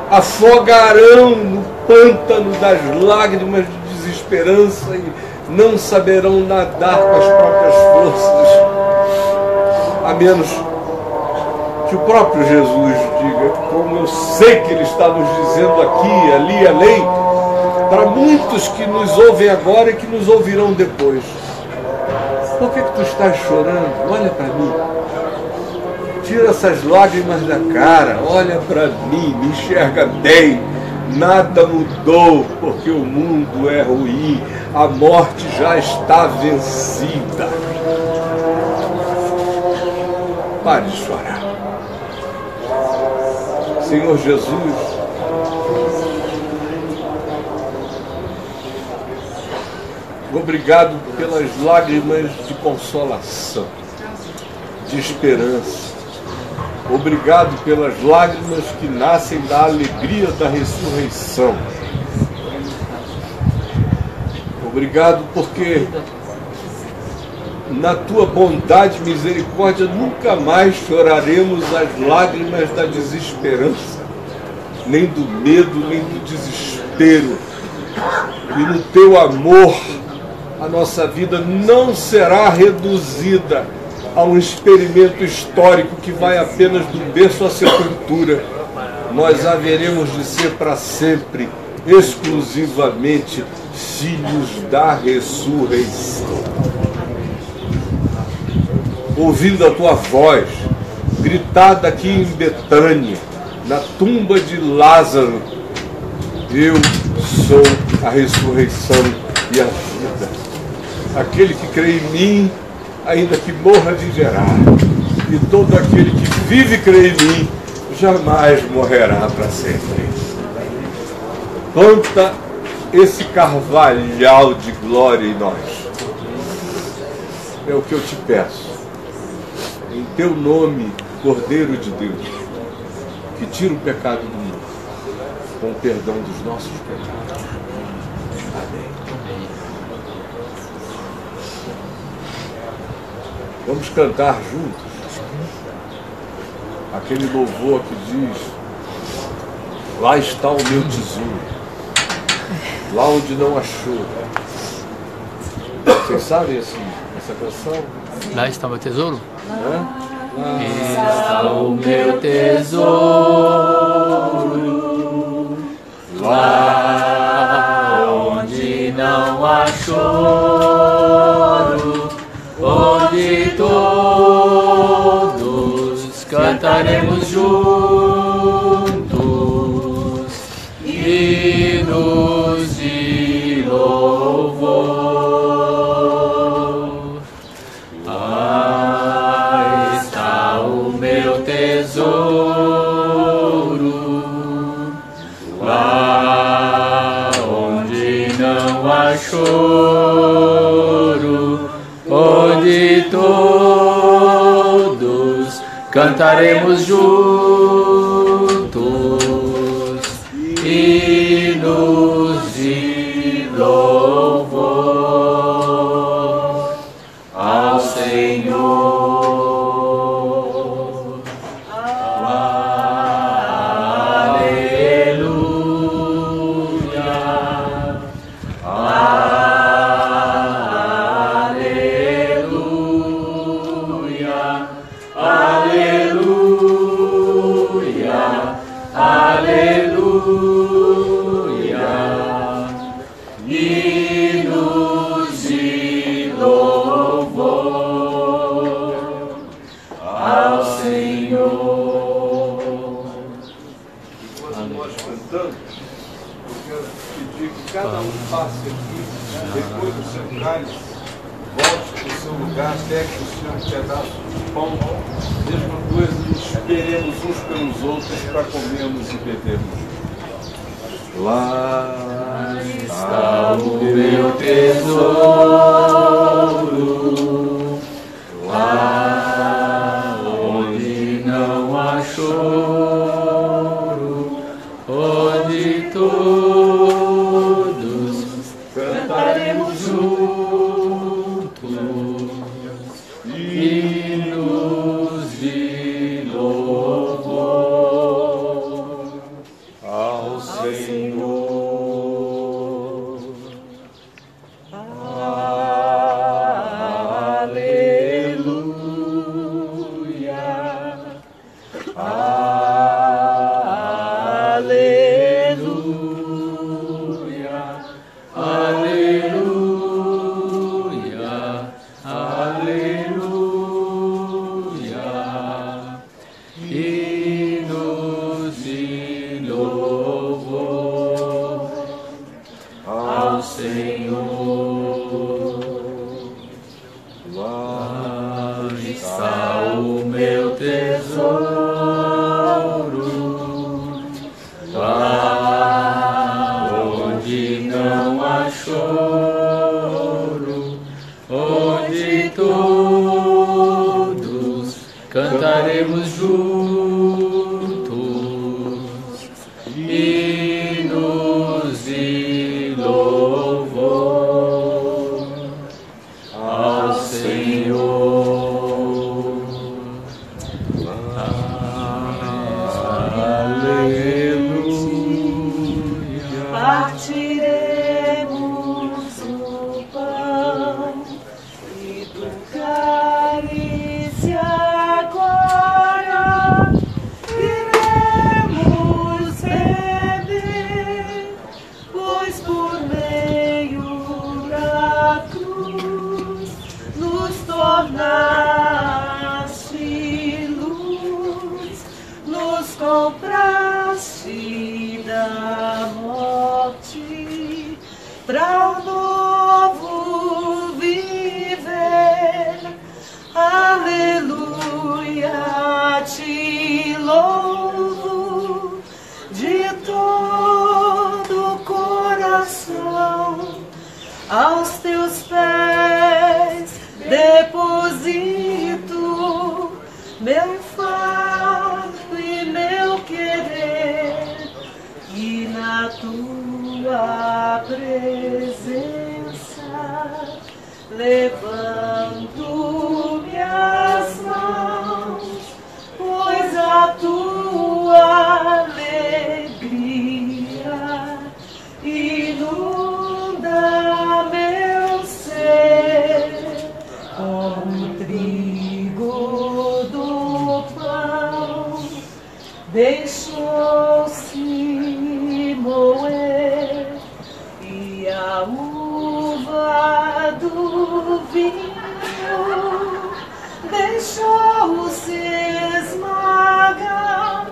Afogarão no pântano das lágrimas de desesperança e não saberão nadar com as próprias forças, a menos que o próprio Jesus diga, como eu sei que Ele está nos dizendo aqui, ali, além, para muitos que nos ouvem agora e que nos ouvirão depois: por que tu estás chorando? Olha para mim. Tira essas lágrimas da cara. Olha para mim. Me enxerga bem. Nada mudou, porque o mundo é ruim. A morte já está vencida. Pare de chorar. Senhor Jesus, obrigado pelas lágrimas de consolação, de esperança. Obrigado pelas lágrimas que nascem da alegria da ressurreição. Obrigado porque na tua bondade e misericórdia nunca mais choraremos as lágrimas da desesperança, nem do medo, nem do desespero. E no teu amor, a nossa vida não será reduzida a um experimento histórico que vai apenas do berço à sepultura. Nós haveremos de ser para sempre, exclusivamente, filhos da ressurreição. Ouvindo a tua voz, gritada aqui em Betânia, na tumba de Lázaro: eu sou a ressurreição e a vida. Aquele que crê em mim, ainda que morra, viverá. e todo aquele que vive e crê em mim jamais morrerá para sempre. Planta esse carvalhal de glória em nós. É o que eu te peço. Em teu nome, Cordeiro de Deus, que tira o pecado do mundo, com o perdão dos nossos pecados. Amém. Vamos cantar juntos aquele louvor que diz: lá está o meu tesouro, lá onde não achou. Vocês sabem essa canção? Lá está o meu tesouro? Lá está o meu tesouro, lá onde não há choro, onde todos cantaremos juntos hinos de louvor. Lá onde não há choro, onde todos cantaremos juntos hinos de louvor ao Senhor. Até que o Senhor pedaço de pão, mesma coisa, esperemos uns pelos outros para comermos e bebermos. Lá está o meu tesouro, lá onde não há choro, onde todos cantaremos juntos hinos de louvor ao Senhor. Aleluia, aleluia, aleluia, aleluia, hinos de louvor ao Senhor. Lá está o meu tesouro, lá onde não há choro, onde todos cantaremos juntos hinos de louvor ao Senhor. Aleluia. Partiremos o pão e do cálice agora iremos beber, pois por meio da cruz nos tornaste luz, nos compraste da morte para o novo viver. Aleluia, depósito, meu fardo e meu querer, e na tua presença levanto minhas mãos, pois a tua alegria inunda meu ser, como o trigo do pão deixou-se moer, e a uva do vinho deixou-se esmagar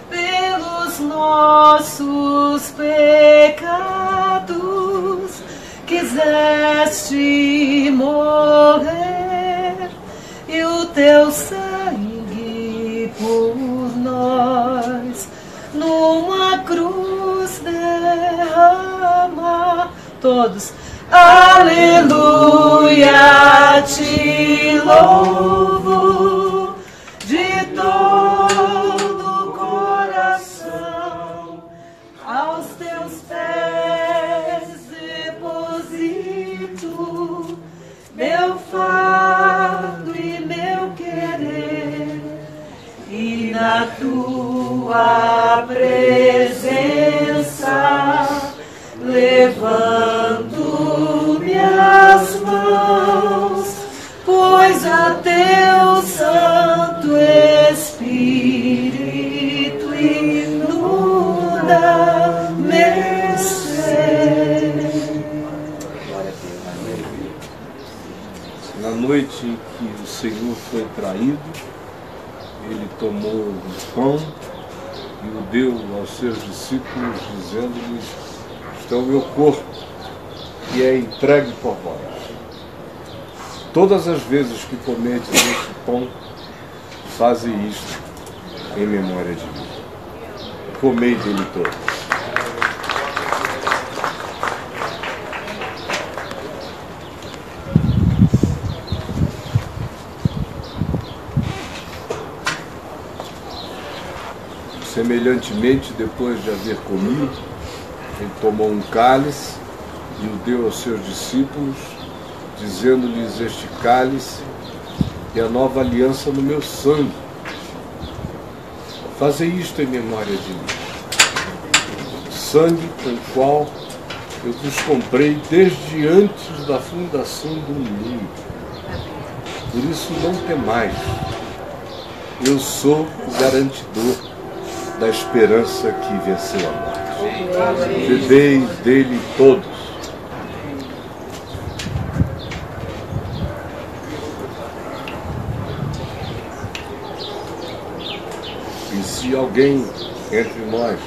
pelos nossos pecados. Quiseste morrer e o teu sangue por nós numa cruz derrama. Todos, aleluia, te louvo de todo o coração, aos teus pés deposito meu fardo e meu querer, e na tua presença levanto minhas mãos, pois a teu Santo Espírito inunda meu ser. Na noite em que o Senhor foi traído, ele tomou o pão e o deu aos seus discípulos, dizendo-lhes: "Este é o meu corpo, que é entregue por vós. Todas as vezes que comedes este pão, fazei isto em memória de mim." Comei dele todos. Semelhantemente, depois de haver comido, ele tomou um cálice e o deu aos seus discípulos, dizendo-lhes: "Este cálice é a nova aliança no meu sangue. Fazei isto em memória de mim. Sangue com o qual eu vos comprei desde antes da fundação do mundo. Por isso não temais. Eu sou o garantidor da esperança que venceu a morte. Bebei dele todos." E se alguém entre nós,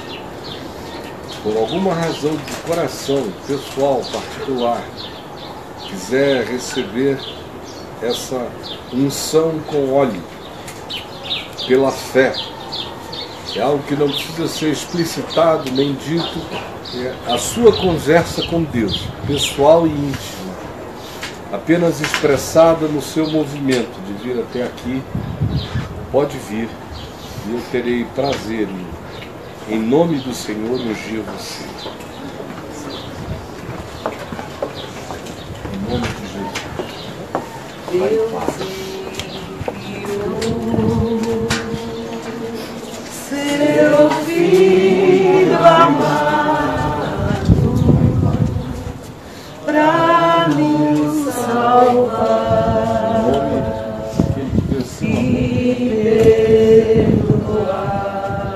por alguma razão de coração, pessoal, particular, quiser receber essa unção com óleo pela fé, é algo que não precisa ser explicitado nem dito, é a sua conversa com Deus, pessoal e íntima, apenas expressada no seu movimento de vir até aqui, pode vir e eu terei prazer em nome do Senhor, ungir você. Em nome de Jesus. Pai, Seu filho amado pra nos salvar e perdoar.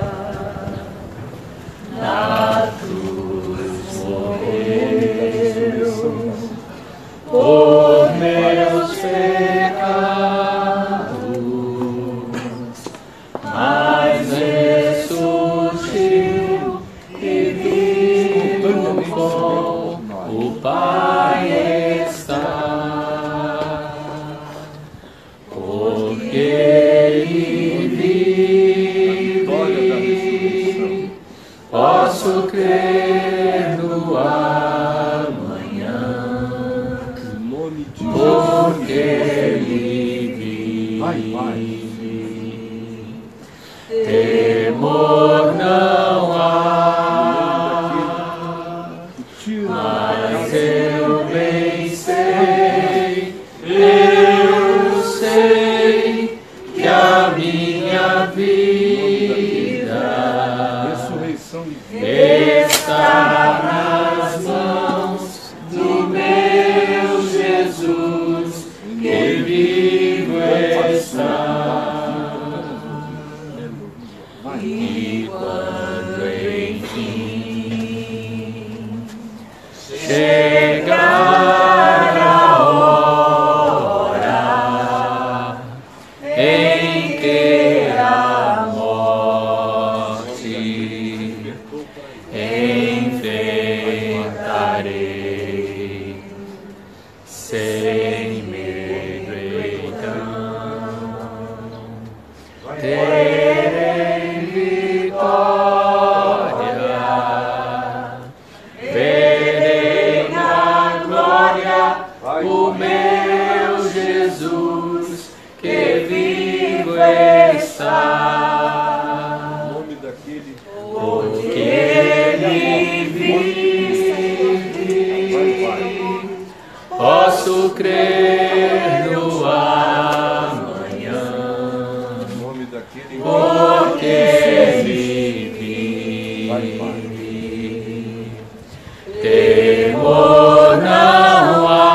Na cruz morreu por meus pecados, mas ressurgiu e Temor não há, mas eu bem sei, eu sei que a minha vida está nas mãos do meu Jesus, que vivo está. E quando enfim chegar a hora em que a morte enfrentarei, sem medo então terei vitória, verei na glória o meu Jesus, que vivo está, porque Ele vive, posso crer no amanhã, porque Ele vive. Temor não há,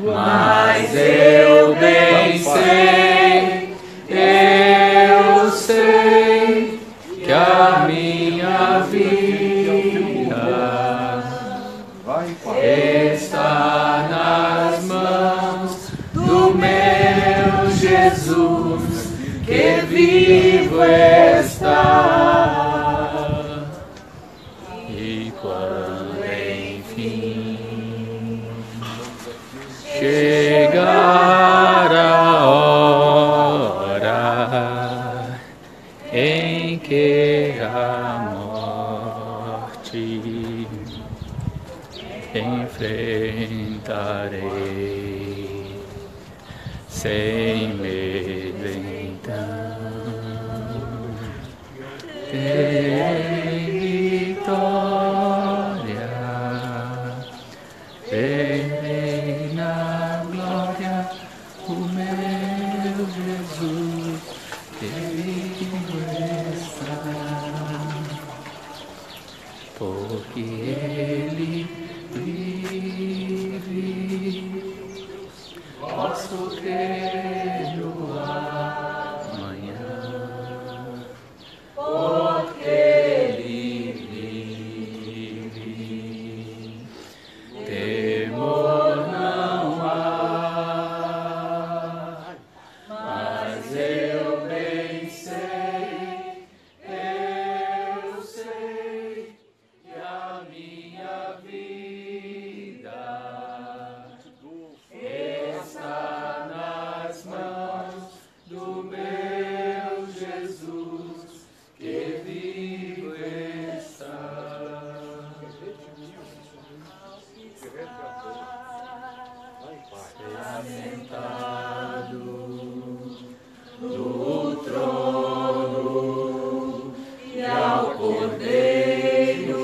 mas eu bem sei, eu sei que a minha vida está nas mãos do meu Jesus, que vivo está. E quando enfim chegar a hora em que a morte enfrentarei, sem medo então terei vitória, verei na glória o meu Jesus, que vivo está, porque Ele vive, posso crer no amanhã, porque Ele vive. Temor não há, mas eu bem sei, eu sei que a minha vida está nas mãos do meu Jesus, que vivo está. Sentado no trono e ao Cordeiro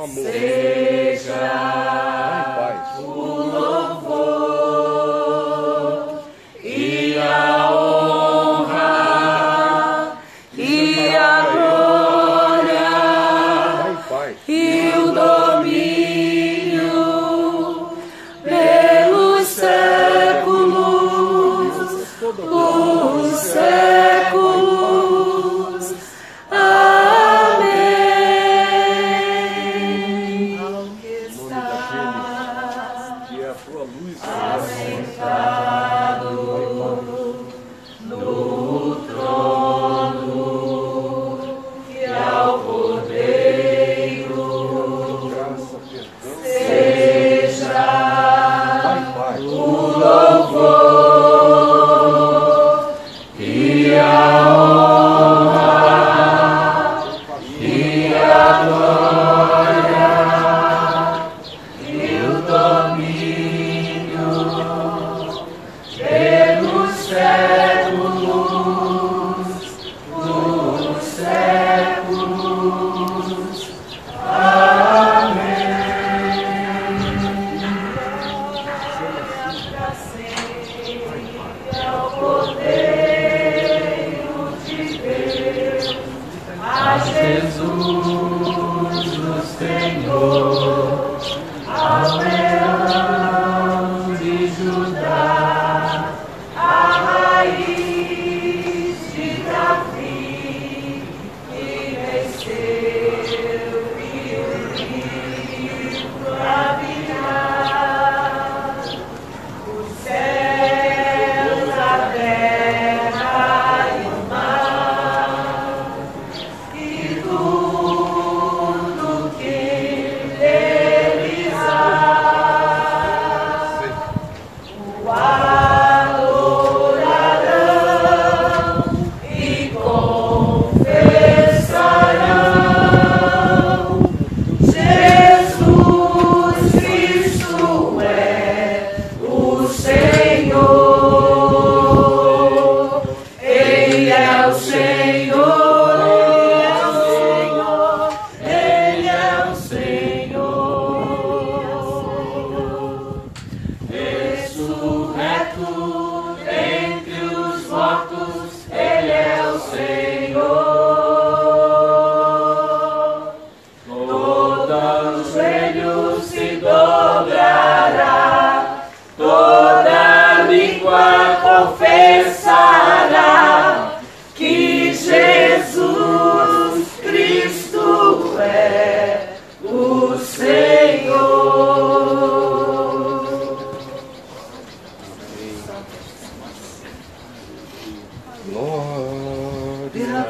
seja o louvor e a honra e a glória e o domínio pelos séculos, os séculos. Amém. Que é a tua luz, Assentado no trono e ao Cordeiro graça, perdão, seja Pai. o louvor e a honra e a glória e o domínio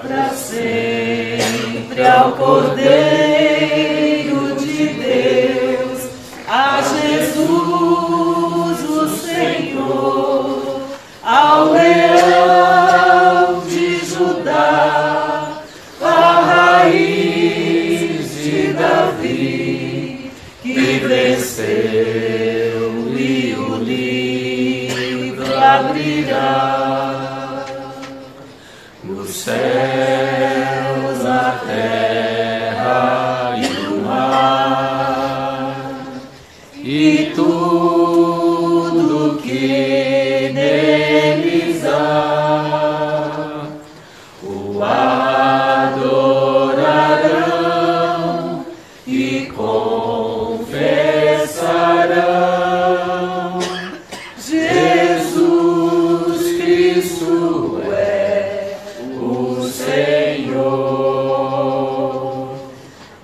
para sempre ao Cordeiro de Deus, a Jesus o Senhor, ao Leão de Judá, a raiz de Davi, que venceu e o livro abrirá. Nos céus, a terra e o mar, e tudo que neles há, o adorarão e confessarão: Jesus Cristo é o Senhor.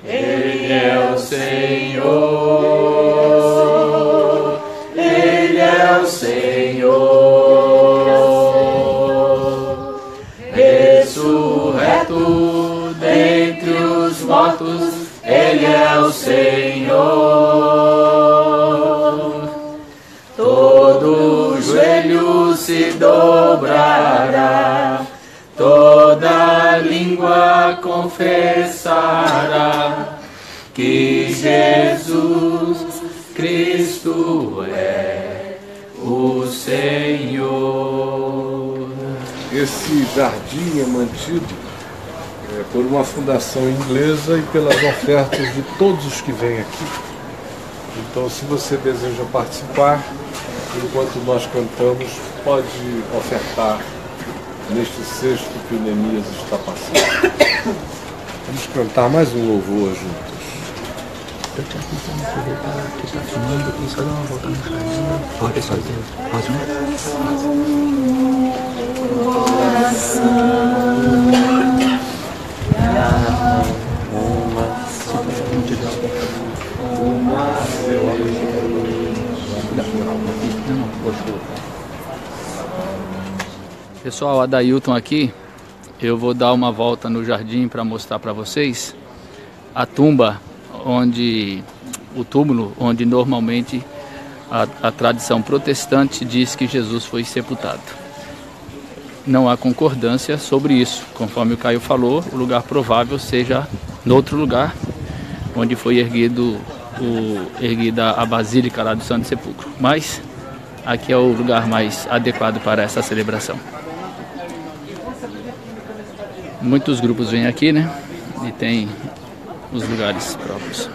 Ele é o Senhor. Ele é o Senhor. Ressurreto dentre os mortos, Ele é o Senhor. Todo joelho se dobrará, toda língua confessará que Jesus Cristo é o Senhor. Esse jardim é mantido por uma fundação inglesa e pelas ofertas de todos os que vêm aqui. Então, se você deseja participar, enquanto nós cantamos, pode ofertar neste cesto que o Neemias está passando. Vamos cantar mais um louvor juntos. Eu estou tentando aproveitar que está filmando e só dar uma volta no jardim. Pode fazer. Pode, né? Pessoal, Adailton aqui. Eu vou dar uma volta no jardim para mostrar para vocês a tumba, o túmulo onde normalmente a tradição protestante diz que Jesus foi sepultado. Não há concordância sobre isso. Conforme o Caio falou, o lugar provável seja no outro lugar onde foi erguida a Basílica lá do Santo Sepulcro. Mas aqui é o lugar mais adequado para essa celebração. Muitos grupos vêm aqui, né? E tem os lugares próprios.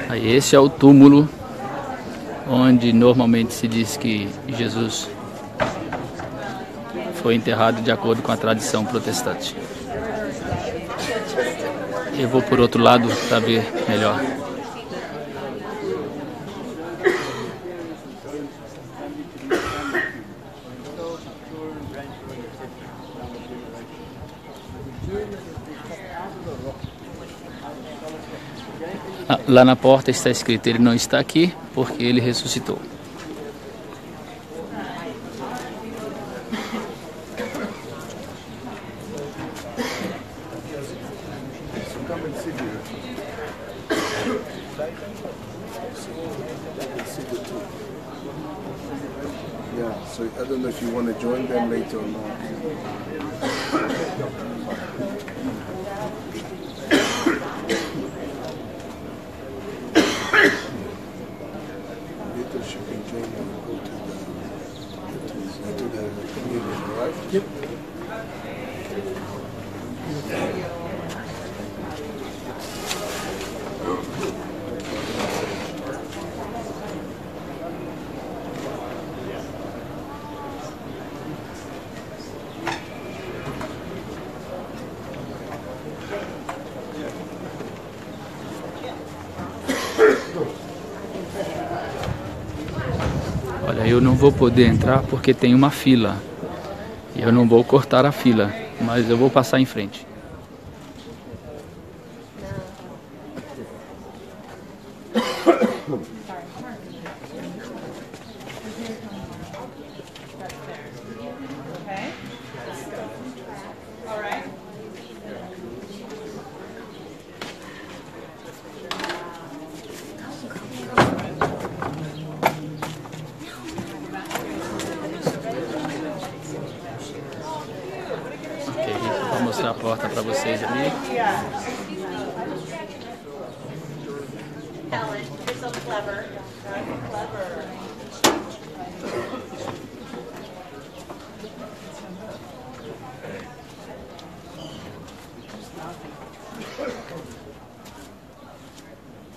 Aí esse é o túmulo onde normalmente se diz que Jesus foi enterrado de acordo com a tradição protestante. Eu vou por outro lado para ver melhor. Lá na porta está escrito: ele não está aqui porque ele ressuscitou. Yeah, so I don't know if you want to join them later or not. Later she can join them and go to the communion, all right? Yep. Olha, eu não vou poder entrar porque tem uma fila. E eu não vou cortar a fila, mas eu vou passar em frente. mostrar a porta para vocês ali.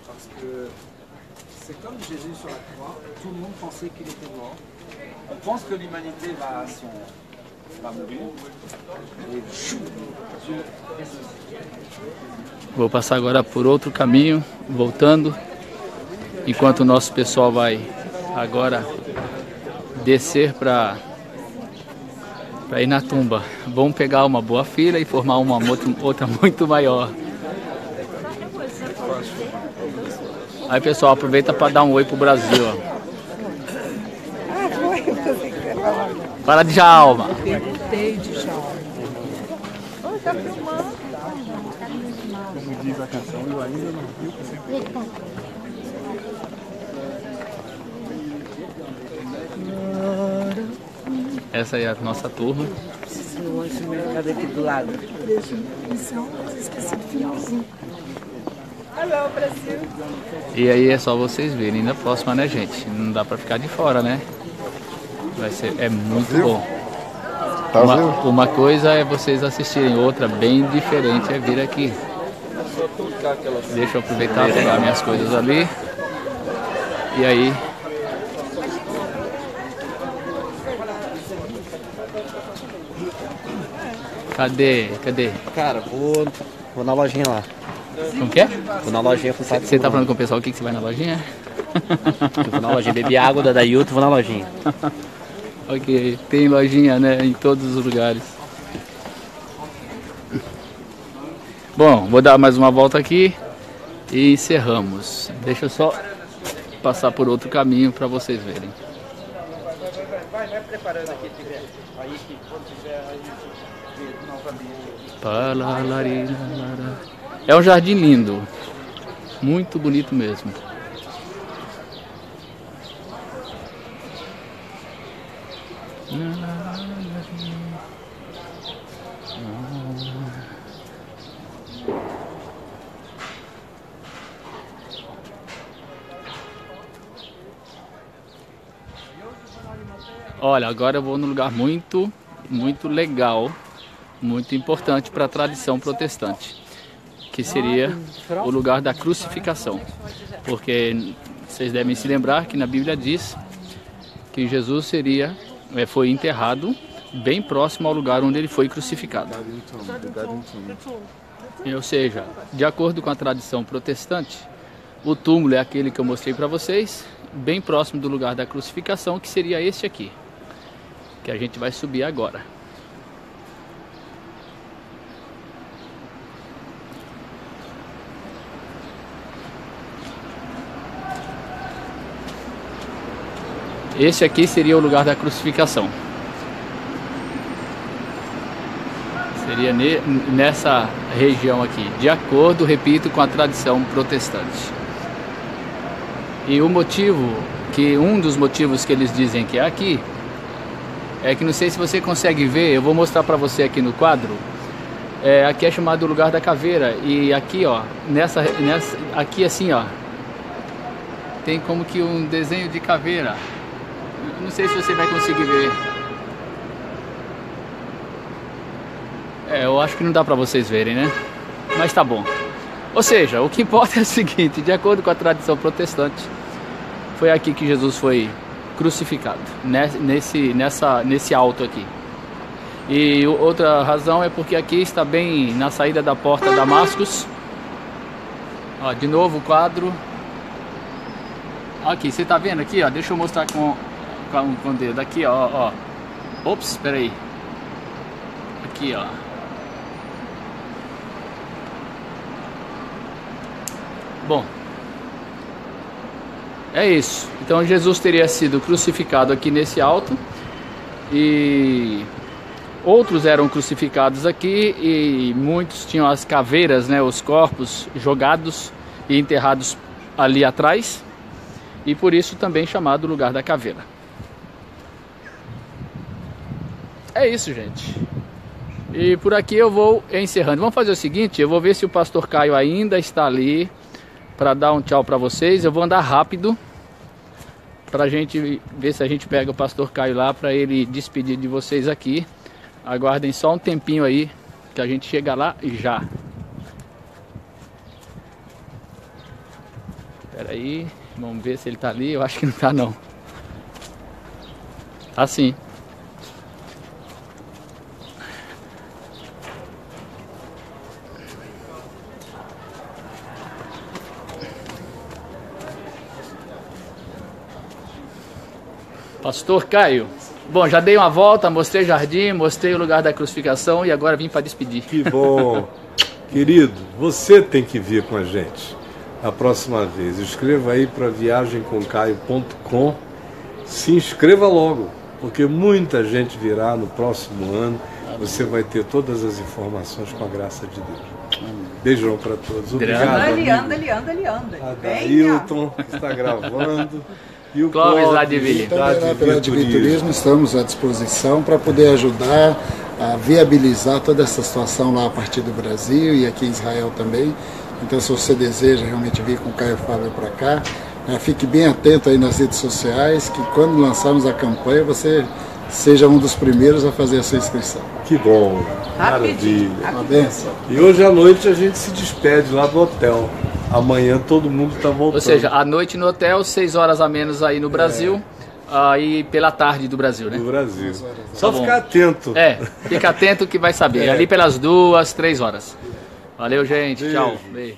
Parce que c'est comme Jésus sur la croix, tout le monde pensait qu'il était mort. On pense que l'humanité va mourir. Et Dieu ressuscite. Vou passar agora por outro caminho, voltando, enquanto o nosso pessoal vai agora descer para ir na tumba. Vamos pegar uma boa fila e formar uma outra muito maior. Aí, pessoal, aproveita para dar um oi pro Brasil, ó. Fala de Djalma. Perguntei de Djalma. Oi, tá filmando. Como diz a canção, eu ainda não vi o que você Essa é a nossa turma. Cadê aqui do lado? Alô, Brasil. E aí é só vocês verem na próxima, né, gente? Não dá pra ficar de fora, né? É muito bom. Uma coisa é vocês assistirem, outra bem diferente é vir aqui. Deixa eu aproveitar e pegar minhas coisas ali. E aí... Cadê? Cara, vou na lojinha lá. Como que é? Vou na lojinha com o Você tá falando com o pessoal o que você vai na lojinha? Eu vou na lojinha, bebi água da Dailton, vou na lojinha. Ok, tem lojinha, né, em todos os lugares. Bom, vou dar mais uma volta aqui e encerramos. Deixa eu só passar por outro caminho para vocês verem. Vai preparando aqui, tiver. Aí que quando tiver aí novamente. É um jardim lindo, muito bonito mesmo. Olha, agora eu vou num lugar muito legal, muito importante para a tradição protestante, que seria o lugar da crucificação. Porque vocês devem se lembrar que na Bíblia diz que Jesus foi enterrado bem próximo ao lugar onde ele foi crucificado. Ou seja, de acordo com a tradição protestante, o túmulo é aquele que eu mostrei para vocês, bem próximo do lugar da crucificação, que seria este aqui, que a gente vai subir agora. Esse aqui seria o lugar da crucificação. Seria nessa região aqui, de acordo, repito, com a tradição protestante. E o motivo, um dos motivos que eles dizem que é aqui, é que não sei se você consegue ver, eu vou mostrar para você aqui no quadro. Aqui é chamado lugar da caveira, e aqui, ó, aqui assim, ó, tem como que um desenho de caveira. Não sei se você vai conseguir ver. Eu acho que não dá pra vocês verem, né? Mas tá bom. Ou seja, o que importa é o seguinte, de acordo com a tradição protestante, foi aqui que Jesus foi crucificado, nesse alto aqui. E outra razão é porque aqui está bem na saída da porta Damascus. Ó, de novo o quadro. Aqui, você tá vendo aqui, ó? Deixa eu mostrar com o dedo. Aqui, ó. Ops, espera aí. Aqui, ó. Bom, é isso. Então Jesus teria sido crucificado aqui nesse alto, e outros eram crucificados aqui, e muitos tinham as caveiras, né, os corpos jogados e enterrados ali atrás, e por isso também chamado lugar da caveira. É isso, gente. E por aqui eu vou encerrando. Vamos fazer o seguinte, eu vou ver se o pastor Caio ainda está ali para dar um tchau para vocês. Eu vou andar rápido para a gente ver se a gente pega o pastor Caio lá para ele despedir de vocês aqui. Aguardem só um tempinho aí que a gente chega lá já. Espera aí, vamos ver se ele tá ali. Eu acho que não tá não. Tá sim. Pastor Caio, bom, já dei uma volta, mostrei o jardim, mostrei o lugar da crucificação e agora vim para despedir. Que bom. Querido, você tem que vir com a gente a próxima vez. Escreva aí para viagemcomcaio.com. Se inscreva logo, porque muita gente virá no próximo ano. Você vai ter todas as informações com a graça de Deus. Beijão para todos. Obrigado. Ele anda. Adailton, que está gravando. E o Clóvis lá de Ville. Também pela Adviturismo estamos à disposição para poder ajudar a viabilizar toda essa situação lá a partir do Brasil e aqui em Israel também. Então, se você deseja realmente vir com o Caio Fábio para cá, fique bem atento aí nas redes sociais, que quando lançarmos a campanha, você seja um dos primeiros a fazer a sua inscrição. Que bom, maravilha. Uma benção. E hoje à noite a gente se despede lá do hotel. Amanhã todo mundo está voltando. Ou seja, à noite no hotel, 6 horas a menos aí no Brasil, aí pela tarde do Brasil, né? Do Brasil. Só ficar atento. Fica atento que vai saber. Ali pelas 2, 3 horas. Valeu, gente. Beijo. Tchau. Beijo.